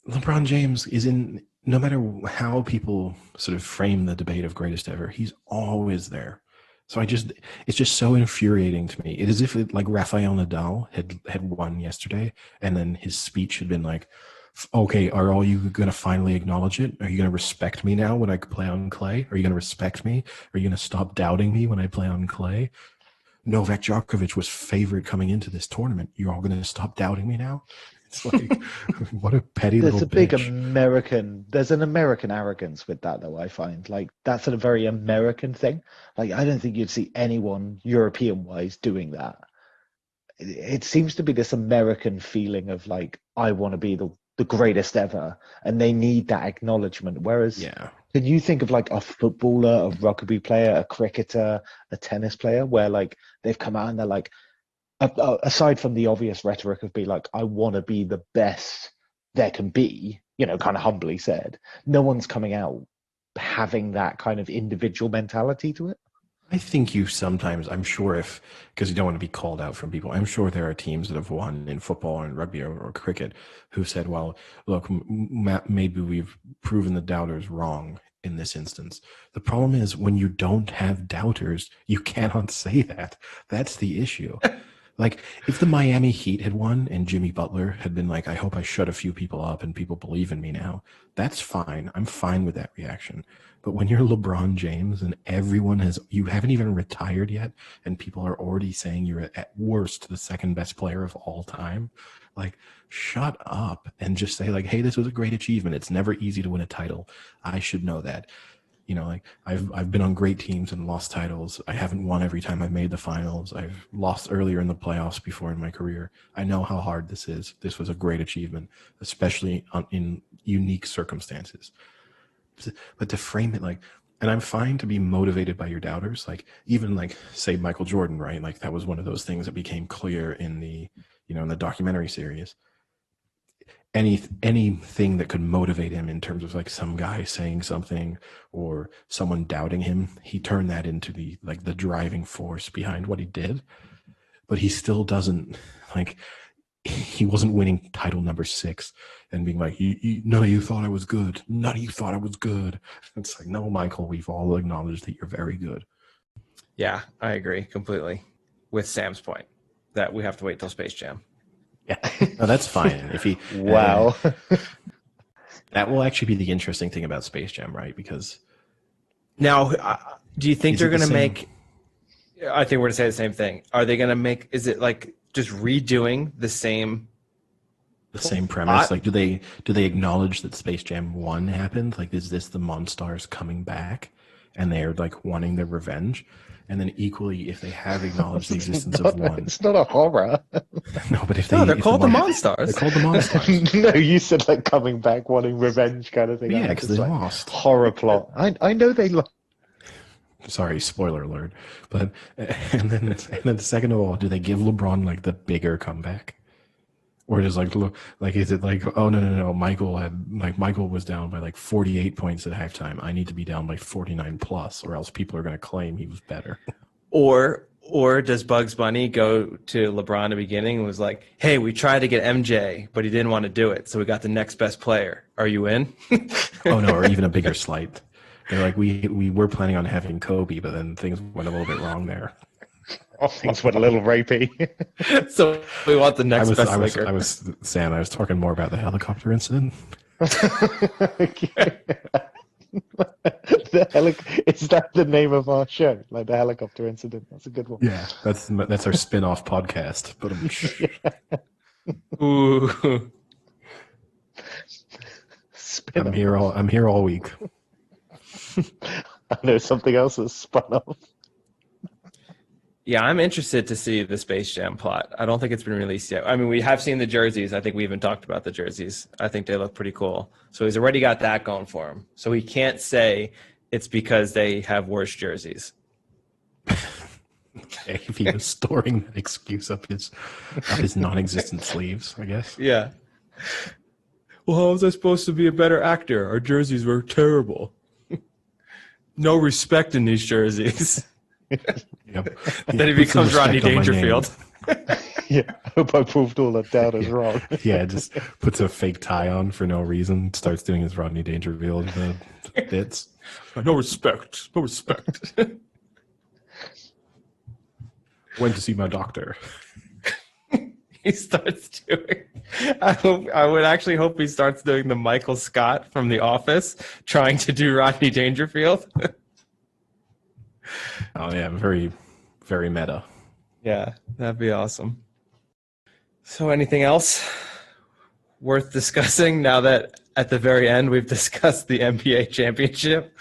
LeBron James is no matter how people sort of frame the debate of greatest ever, he's always there. So it's just so infuriating to me. It is as if Rafael Nadal had won yesterday, and then his speech had been like, okay, are all you going to finally acknowledge it? Are you going to respect me now when I play on clay? Are you going to respect me? Are you going to stop doubting me when I play on clay? Novak Djokovic was favorite coming into this tournament. You're all going to stop doubting me now? It's what a petty little bitch. There's an American arrogance with that, though, I find. That's a very American thing. I don't think you'd see anyone European-wise doing that. It seems to be this American feeling of, I want to be the greatest ever, and they need that acknowledgement. Whereas, can you think of, a footballer, a rugby player, a cricketer, a tennis player, where, they've come out and they're like, aside from the obvious rhetoric of I want to be the best there can be, kind of humbly said, no one's coming out having that kind of individual mentality to it. I think you sometimes, I'm sure because you don't want to be called out from people, I'm sure there are teams that have won in football and rugby or cricket who said, well, look, maybe we've proven the doubters wrong in this instance. The problem is when you don't have doubters, you cannot say that. That's the issue. If the Miami Heat had won and Jimmy Butler had been I hope I shut a few people up and people believe in me now, that's fine. I'm fine with that reaction. But when you're LeBron James and you haven't even retired yet and people are already saying you're at worst the second best player of all time, shut up and just say hey, this was a great achievement. It's never easy to win a title. I should know that. I've been on great teams and lost titles. I haven't won every time I've made the finals. I've lost earlier in the playoffs before in my career. I know how hard this is. This was a great achievement, especially in unique circumstances. But to frame it and I'm fine to be motivated by your doubters. Even say Michael Jordan, right? That was one of those things that became clear in the in the documentary series. Anything that could motivate him in terms of like some guy saying something or someone doubting him, he turned that into the driving force behind what he did. But he still doesn't, like, he wasn't winning title number 6 and being like, none of you thought I was good. None of you thought I was good. It's like, no, Michael, we've all acknowledged that you're very good. Yeah, I agree completely with Sam's point that we have to wait till Space Jam. Yeah, no, that's fine. If he Wow. that will actually be the interesting thing about Space Jam, right? Because now, do you think Is they're it the going to same? make? I think we're going to say the same thing. Are they going to make? Is it like just redoing the same premise, like do they acknowledge that Space Jam 1 happened? Like, is this the Monstars coming back and they're like wanting their revenge? And then equally, if they have acknowledged the existence of 1, It's not a horror. no, but if they're if called the They're Monstars. called the Monstars. No, you said like coming back, wanting revenge kind of thing. Yeah, It's because they like lost. horror plot. I know they lost. Sorry, spoiler alert. But and then second of all, do they give LeBron like the bigger comeback? Or just like look, like, is it like, oh no, Michael was down by like 48 points at halftime. I need to be down by 49 plus, or else people are going to claim he was better. Or does Bugs Bunny go to LeBron in the beginning and was like, "Hey, we tried to get MJ, but he didn't want to do it, so we got the next best player. Are you in?" Oh no, or even a bigger slight. They're like, we were planning on having Kobe, but then things went a little bit wrong there. Things went a little rapey. So we want the next best I Laker. was talking more about the helicopter incident. Is that the name of our show? Like the helicopter incident? That's a good one. Yeah, that's our spin-off podcast. But Ooh. Spin I'm here all week. I know something else that's spun off. Yeah, I'm interested to see the Space Jam plot. I don't think it's been released yet. I mean, we have seen the jerseys. I think we even talked about the jerseys. I think they look pretty cool. So he's already got that going for him. So he can't say it's because they have worse jerseys. If he was storing that excuse up his non-existent sleeves, I guess. Yeah. Well, how was I supposed to be a better actor? Our jerseys were terrible. No respect in these jerseys. Yep. Then he becomes Rodney Dangerfield. Yeah, I hope I proved all that doubters wrong. Yeah, just puts a fake tie on for no reason. Starts doing his Rodney Dangerfield bits. No respect. No respect. Went to see my doctor. He starts doing. I would actually hope he starts doing the Michael Scott from The Office, trying to do Rodney Dangerfield. Oh yeah, very, very meta. Yeah, that'd be awesome. So, anything else worth discussing now that at the very end we've discussed the NBA championship?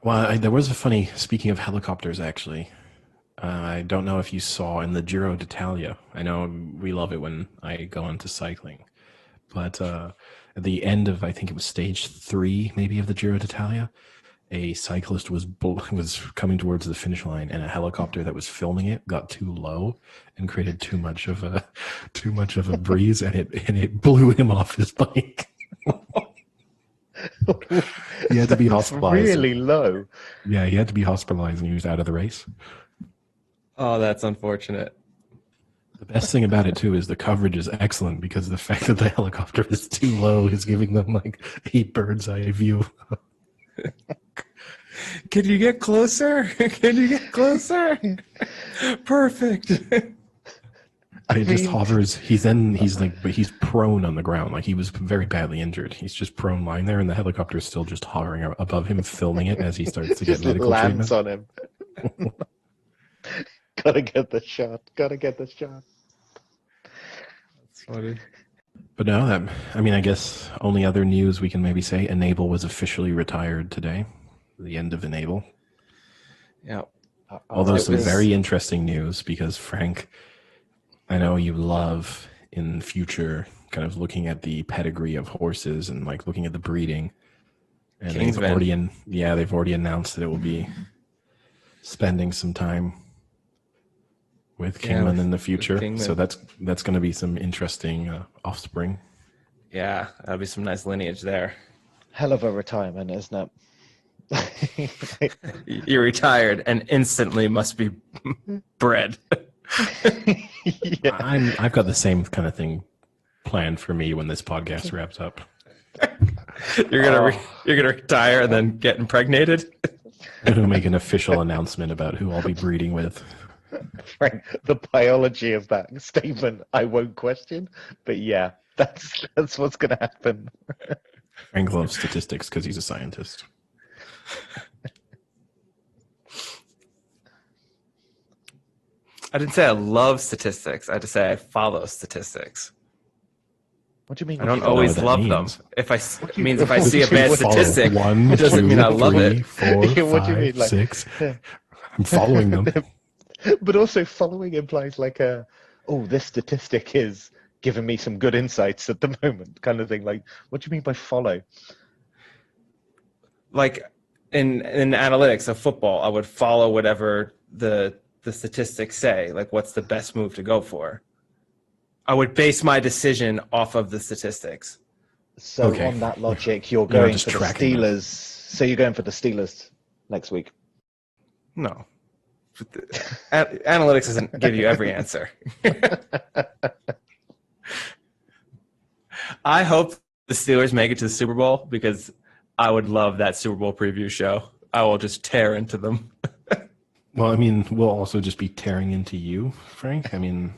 Well, there was a funny. Speaking of helicopters, actually. I don't know if you saw in the Giro d'Italia. I know we love it when I go into cycling. But at the end of, I think it was stage 3, maybe, of the Giro d'Italia, a cyclist was coming towards the finish line, and a helicopter that was filming it got too low and created too much of a breeze, and it blew him off his bike. He had to be hospitalized. Really low. Yeah, he had to be hospitalized, and he was out of the race. Oh, that's unfortunate. The best thing about it, too, is the coverage is excellent because the fact that the helicopter is too low is giving them like a bird's eye view. Can you get closer? Can you get closer? Perfect. It just hovers. He's prone on the ground. Like, he was very badly injured. He's just prone lying there, and the helicopter is still just hovering above him, filming it as he starts to get medical lands treatment. on him. Gotta get the shot. That's funny. But no, I guess only other news we can maybe say, Enable was officially retired today. The end of Enable. Yeah. Although some very interesting news, because Frank, I know you love in future kind of looking at the pedigree of horses and like looking at the breeding. And they've already announced that it will be spending some time with Kingman in the future. Kingman. So that's going to be some interesting offspring. Yeah, that'll be some nice lineage there. Hell of a retirement, isn't it? You're retired and instantly must be bred. Yeah. I've got the same kind of thing planned for me when this podcast wraps up. You're gonna retire and then get impregnated. I'm going to make an official announcement about who I'll be breeding with. Frank, the biology of that statement I won't question, but yeah, that's what's going to happen. Frank loves statistics because he's a scientist. I didn't say I love statistics. I just say I follow statistics. What do you mean? I don't follow? always that love means. them. If I see a bad Follow statistic, 1, it doesn't 2, mean I love 3, it. 4, Yeah, what do you 5, mean, like- 6. I'm following them. But also following implies like this statistic is giving me some good insights at the moment kind of thing. Like, what do you mean by follow? Like in analytics of football, I would follow whatever the statistics say. Like, what's the best move to go for? I would base my decision off of the statistics. So Okay. on that logic, you're You're going just for the tracking them. Steelers. So you're going for the Steelers next week. No. Analytics doesn't give you every answer. I hope the Steelers make it to the Super Bowl because I would love that Super Bowl preview show. I will just tear into them. Well, I mean, we'll also just be tearing into you, Frank. I mean,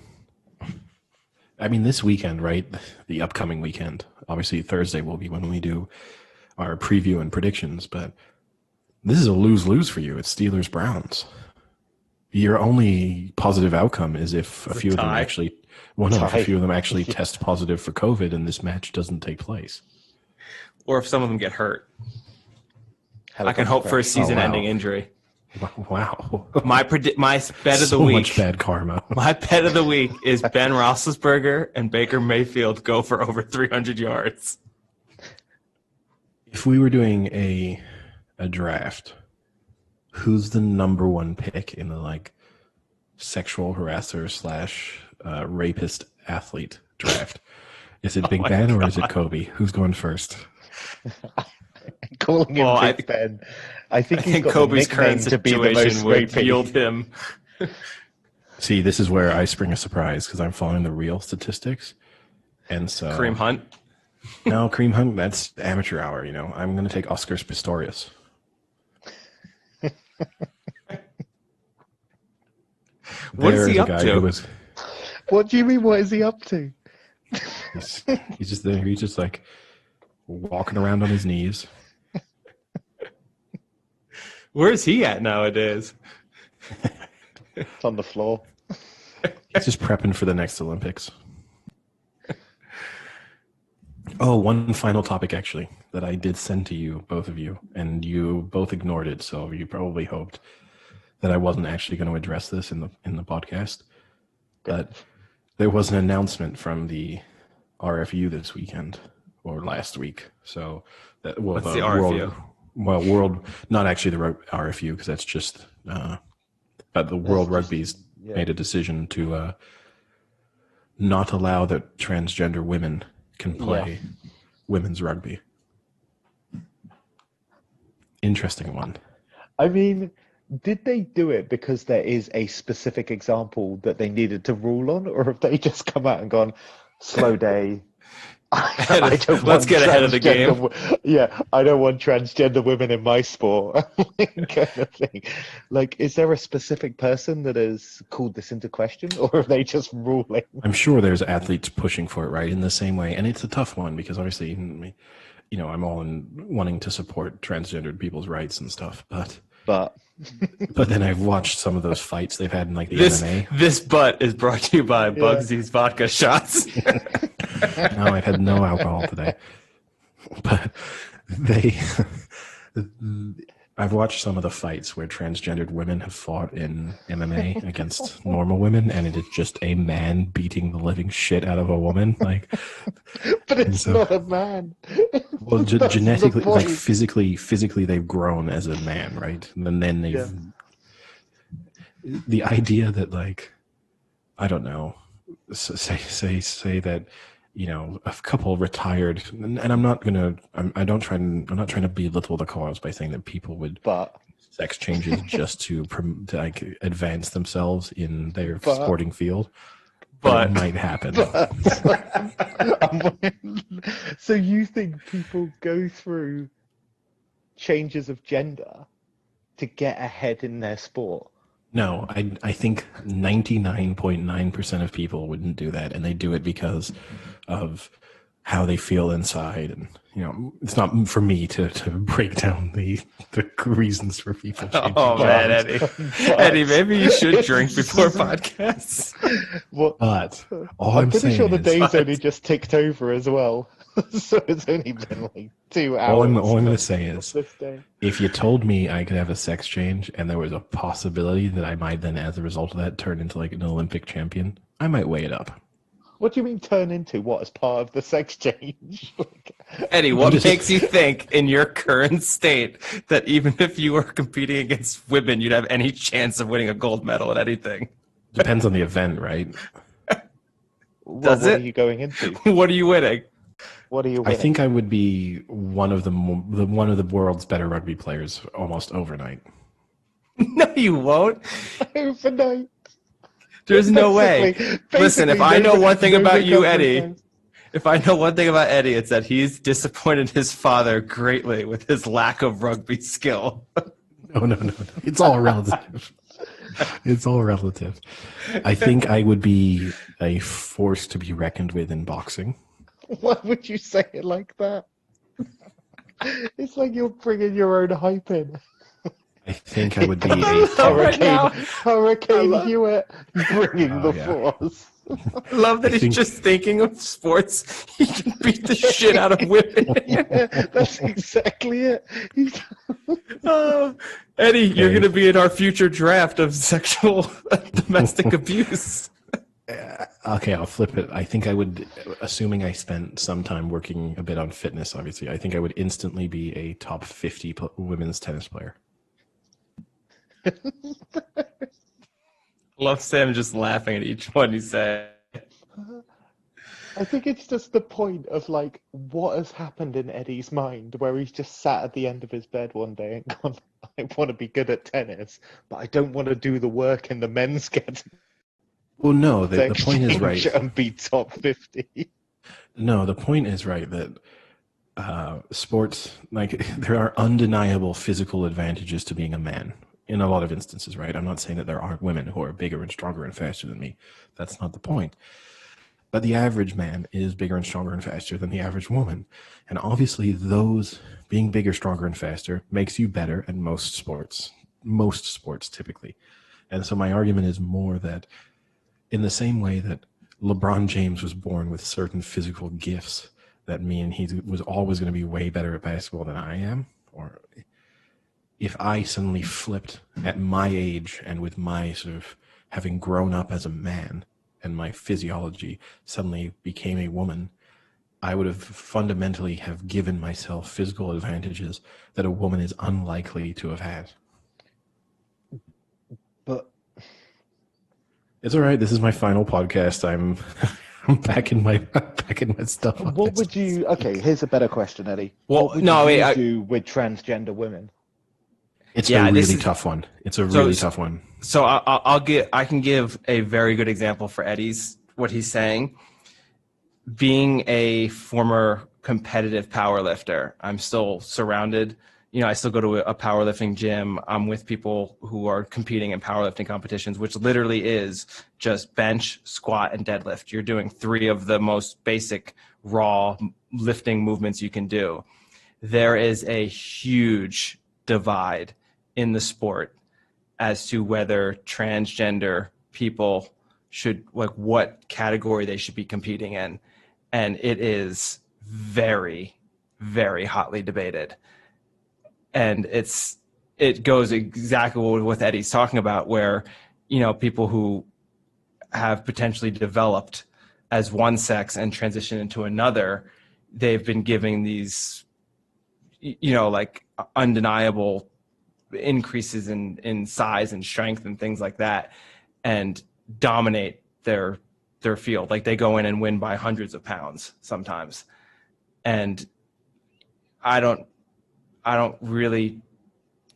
this weekend, right? The upcoming weekend. Obviously, Thursday will be when we do our preview and predictions, but this is a lose-lose for you. It's Steelers-Browns. Your only positive outcome is if a few of them tie. actually, test positive for COVID and this match doesn't take place. Or if some of them get hurt. I can hope for a season-ending injury. Wow. My bet of the So week. much bad karma. My bet of the week is Ben Roethlisberger and Baker Mayfield go for over 300 yards. If we were doing a draft, who's the number one pick in the sexual harasser / rapist athlete draft? Is it Big Ben or is it Kobe? Who's going first? Calling him Well, Big Ben. I I think he's think got Kobe's the nickname current to be the most situation would rapey. yield him. See, this is where I spring a surprise because I'm following the real statistics. And so Kareem Hunt. No, Kareem Hunt, that's amateur hour, I'm going to take Oscar Pistorius. What is he There's a up guy to? who was- What do you mean? What is he up to? he's just there. He's just walking around on his knees. Where is he at nowadays? It's on the floor. He's just prepping for the next Olympics. Oh, one final topic, actually, that I did send to you, both of you, and you both ignored it, so you probably hoped that I wasn't actually going to address this in the podcast. But there was an announcement from the RFU this weekend, or last week. So, What's the RFU? World, not actually the RFU, because that's just, but the World Rugby's made a decision to not allow that transgender women can play women's rugby. Interesting one. I mean, did they do it because there is a specific example that they needed to rule on, or have they just come out and gone, slow day? Let's get ahead of the game. I don't want transgender women in my sport. Kind of thing. Is there a specific person that has called this into question, or are they just ruling? I'm sure there's athletes pushing for it, right, in the same way. And it's a tough one because obviously, I'm all in wanting to support transgendered people's rights and stuff. But then I've watched some of those fights they've had in the MMA. This butt is brought to you by Bugsy's vodka shots. No, I've had no alcohol today. But I've watched some of the fights where transgendered women have fought in MMA against normal women, and it is just a man beating the living shit out of a woman. But it's not a man. Well, That's genetically, the point. physically, they've grown as a man, right? And then they've the idea that I don't know, say that, a couple retired, and I'm not gonna, I'm not trying to belittle the cause by saying that people would But sex changes just to like advance themselves in their But- sporting field, but it But might happen. so you think people go through changes of gender to get ahead in their sport? No, I think 99.9% of people wouldn't do that, and they do it because of how they feel inside. And it's not for me to break down the reasons for people changing. oh man, Eddie, Eddie, maybe you should drink before podcasts. What? But all I'm I'm pretty saying sure the is, day's only just ticked over as well. So it's only been like 2 hours. all I'm going to say is, this day. if you told me I could have a sex change and there was a possibility that I might then, as a result of that, turn into like an Olympic champion, I might weigh it up. What do you mean turn into? What, as part of the sex change? Eddie, what just- makes you think in your current state that even if you were competing against women, you'd have any chance of winning a gold medal at anything? Depends on the event, right? Does what it? are you going into? What are you winning? What are you I winning? think I would be one of the world's better rugby players almost overnight. No, you won't. Overnight. There's no way. Listen, if I know one thing about you, Eddie, if I know one thing about Eddie, it's that he's disappointed his father greatly with his lack of rugby skill. No. It's all relative. It's all relative. I think I would be a force to be reckoned with in boxing. Why would you say it like that? It's like you're bringing your own hype in. I think I would be Right now. Hurricane Hewitt bringing Oh, the yeah. force. I love that I he's think- just thinking of sports. He can beat the shit out of women. Yeah, that's exactly it. Oh, Eddie, you're Okay. going to be in our future draft of sexual domestic abuse. Okay, I'll flip it. I think I would, assuming I spent some time working a bit on fitness, obviously, I think I would instantly be a top 50 women's tennis player. Love Sam just laughing at each one you say. I think it's just the point of like what has happened in Eddie's mind where he's just sat at the end of his bed one day and gone, I want to be good at tennis, but I don't want to do the work in the men's category Well, no, the point is right. and be top 50. No, the point is right that sports, like, there are undeniable physical advantages to being a man in a lot of instances, right? I'm not saying that there aren't women who are bigger and stronger and faster than me. That's not the point. But the average man is bigger and stronger and faster than the average woman. And obviously those being bigger, stronger, and faster makes you better at most sports typically. And so my argument is more that in the same way that LeBron James was born with certain physical gifts that mean he was always going to be way better at basketball than I am, or if I suddenly flipped at my age and with my sort of having grown up as a man and my physiology suddenly became a woman, I would have fundamentally have given myself physical advantages that a woman is unlikely to have had. But It's all right. This is my final podcast. I'm back in my stuff. what would you? Okay, here's a better question, Eddie. Well, what would no, you wait, do with transgender women? It's Yeah, a this really is- tough one. It's a really tough one. So I can give a very good example for Eddie's what he's saying. Being a former competitive powerlifter, I'm still surrounded. I still go to a powerlifting gym. I'm with people who are competing in powerlifting competitions, which literally is just bench, squat, and deadlift. You're doing 3 of the most basic raw lifting movements you can do. There is a huge divide in the sport as to whether transgender people should, like, what category they should be competing in. And it is very, very hotly debated. And it goes exactly with what Eddie's talking about, where, people who have potentially developed as one sex and transition into another, they've been giving these, like, undeniable increases in size and strength and things like that, and dominate their field. Like they go in and win by hundreds of pounds sometimes. And I don't really,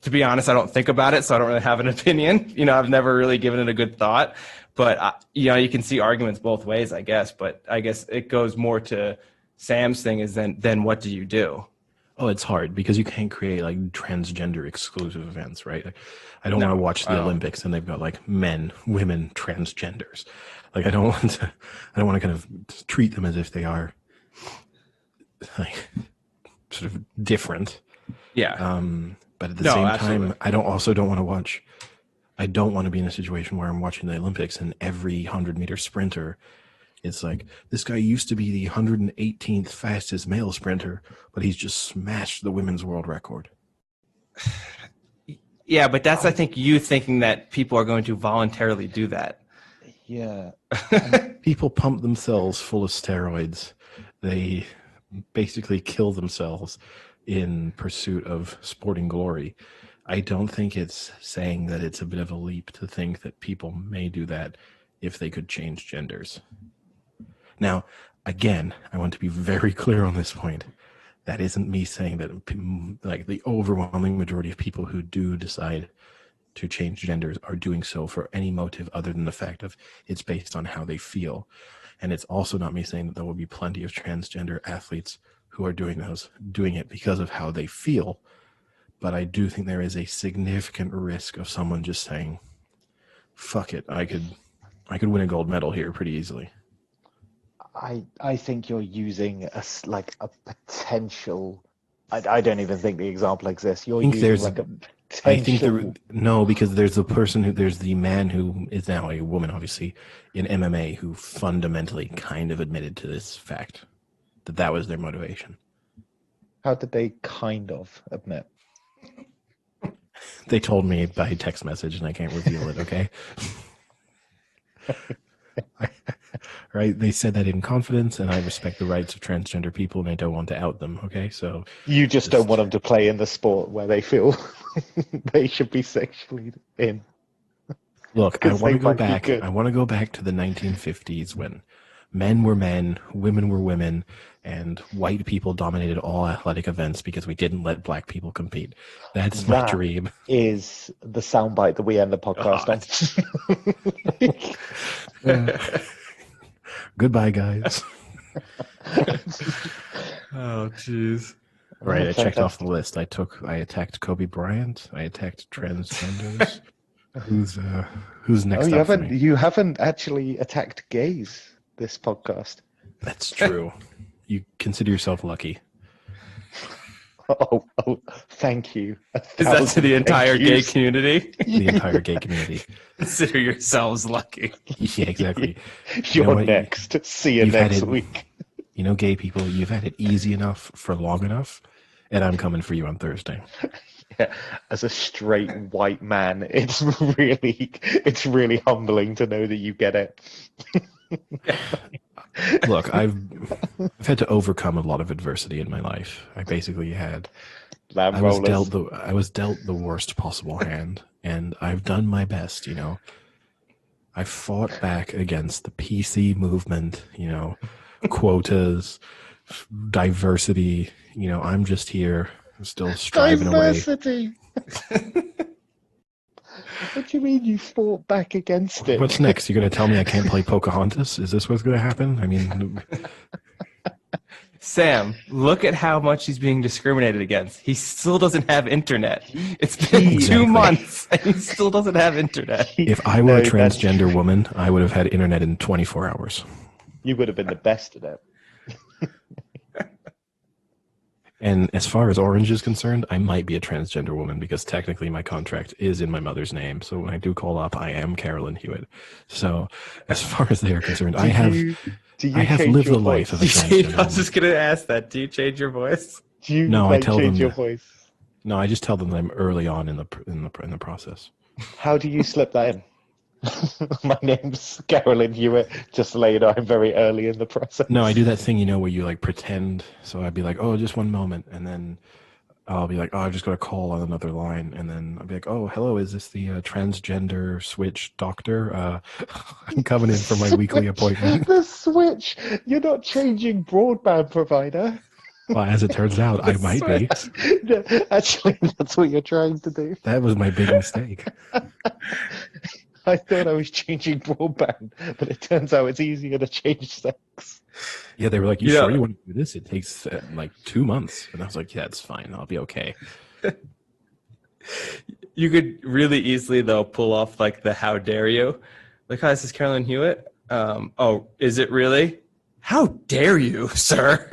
to be honest, I don't think about it, so I don't really have an opinion. I've never really given it a good thought. But you can see arguments both ways, I guess. But I guess it goes more to Sam's thing is then what do you do? Oh, it's hard because you can't create like transgender exclusive events, right? Like, I don't want to watch the Olympics and they've got like men, women, transgenders. Like I don't want to kind of treat them as if they are like sort of different. Yeah. But at the same absolutely. time, I don't want to be in a situation where I'm watching the Olympics and every 100-meter sprinter, it's like, this guy used to be the 118th fastest male sprinter, but he's just smashed the women's world record. Yeah, but that's, I think, you thinking that people are going to voluntarily do that. Yeah. People pump themselves full of steroids. They basically kill themselves in pursuit of sporting glory. I don't think it's saying that it's a bit of a leap to think that people may do that if they could change genders. Now, again, I want to be very clear on this point. That isn't me saying that like the overwhelming majority of people who do decide to change genders are doing so for any motive other than the fact of it's based on how they feel. And it's also not me saying that there will be plenty of transgender athletes who are doing it because of how they feel. But I do think there is a significant risk of someone just saying, fuck it, I could win a gold medal here pretty easily. I think you're using a potential. I don't even think the example exists. You're using like a potential. No, because there's the man who is now a woman, obviously, in MMA who fundamentally kind of admitted to this fact that was their motivation. How did they kind of admit? They told me by text message, and I can't reveal it. Okay. Right, they said that in confidence, and I respect the rights of transgender people, and I don't want to out them. Okay, so you just don't want them to play in the sport where they feel they should be sexually in. Look, I want to go back. I want to go back to the 1950s when men were men, women were women, and white people dominated all athletic events because we didn't let black people compete. That's my dream. Is the soundbite that we end the podcast on. Goodbye, guys. Oh, jeez. Right, I checked off the list. I attacked Kobe Bryant. I attacked transgenders. Who's next? You haven't actually attacked gays this podcast. That's true. You consider yourself lucky. Oh, thank you. Is that to the entire gay community? The entire gay community. Consider yourselves lucky. Yeah, exactly. You're next. See you next week. Gay people, you've had it easy enough for long enough, and I'm coming for you on Thursday. Yeah, as a straight white man, it's really humbling to know that you get it. Look, I've had to overcome a lot of adversity in my life. I basically had I was dealt the worst possible hand, and I've done my best, I fought back against the PC movement, quotas, diversity, I'm just here still striving diversity. What do you mean you fought back against it? What's next? You're going to tell me I can't play Pocahontas? Is this what's going to happen? I mean... Sam, look at how much he's being discriminated against. He still doesn't have internet. It's been 2 months, and he still doesn't have internet. If I were a transgender woman, I would have had internet in 24 hours. You would have been the best at it. And as far as Orange is concerned, I might be a transgender woman because technically my contract is in my mother's name. So when I do call up, I am Carolyn Hewitt. So as far as they are concerned, I have lived the life of a transgender woman. I was just going to ask that. Do you change your voice? I tell them your voice? No, I just tell them that I'm early on in the process. How do you slip that in? My name's Carolyn Hewitt. Just to let you know, I'm very early in the process. No, I do that thing, where you like pretend. So I'd be like, "Oh, just one moment," and then I'll be like, oh, I've just got a call on another line, and then I'll be like, oh, hello, is this the transgender switch doctor? I'm coming in for my weekly appointment. The switch. You're not changing broadband provider. Well, as it turns out, I might be. No, actually, that's what you're trying to do. That was my big mistake. I thought I was changing broadband, but it turns out it's easier to change sex. Yeah, they were like, you Yeah. sure you want to do this? It takes like 2 months. And I was like, yeah, it's fine. I'll be okay. You could really easily, though, pull off like the "How dare you?" Like, hi, this is Carolyn Hewitt. Oh, is it really? How dare you, sir?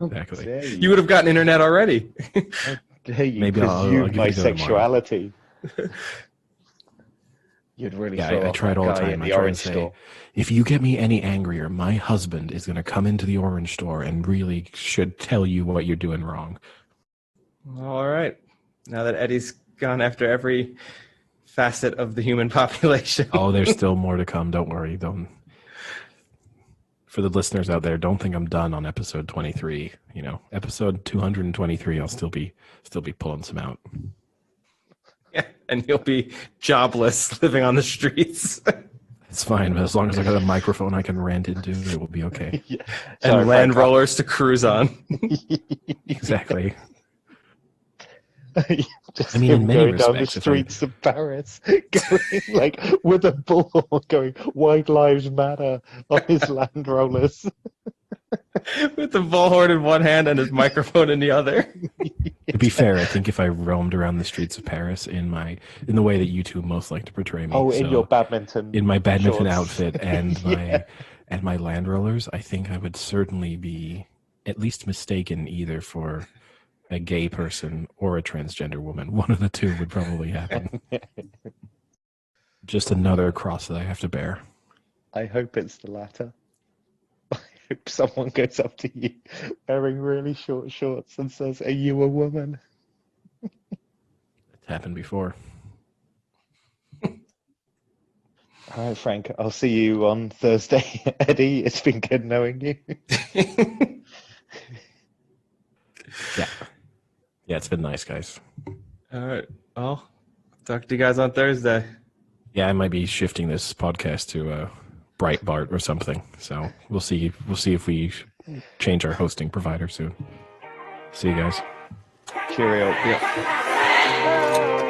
Exactly. Dare You would have gotten internet already. How dare you Maybe I'll presume give my it to them tomorrow. sexuality? You'd really Yeah, throw I off tried that all the guy time. in I the try to orange say, store. if you get me any angrier, my husband is going to come into the orange store and really should tell you what you're doing wrong. All right. Now that Eddie's gone after every facet of the human population. Oh, there's still more to come. Don't worry. Don't. For the listeners out there, don't think I'm done on episode 23. You know, episode 223, I'll still be pulling some out. Yeah, and you'll be jobless, living on the streets. It's fine, but as long as I got a microphone I can rant into, it will be okay. Yeah. And Sorry, land Frank, rollers to cruise on. Exactly. Just I mean, him in many going down the respects, if streets of Paris, going like with a bullhorn, going "White Lives Matter" on his Land Rollers. With the bullhorn in one hand and his microphone in the other. To be fair, I think if I roamed around the streets of Paris in the way that you two most like to portray me, Oh, in so your badminton, in my badminton shorts. outfit and Yeah. my Land Rollers, I think I would certainly be at least mistaken either for a gay person or a transgender woman. One of the two would probably happen. Just another cross that I have to bear. I hope it's the latter. I hope someone goes up to you wearing really short shorts and says, "Are you a woman?" It's happened before. All right, Frank. I'll see you on Thursday, Eddie. It's been good knowing you. Yeah. Yeah, it's been nice, guys. All right. Well, talk to you guys on Thursday. Yeah, I might be shifting this podcast to Breitbart or something. So we'll see. We'll see if we change our hosting provider soon. See you guys. Cheerio. Yeah.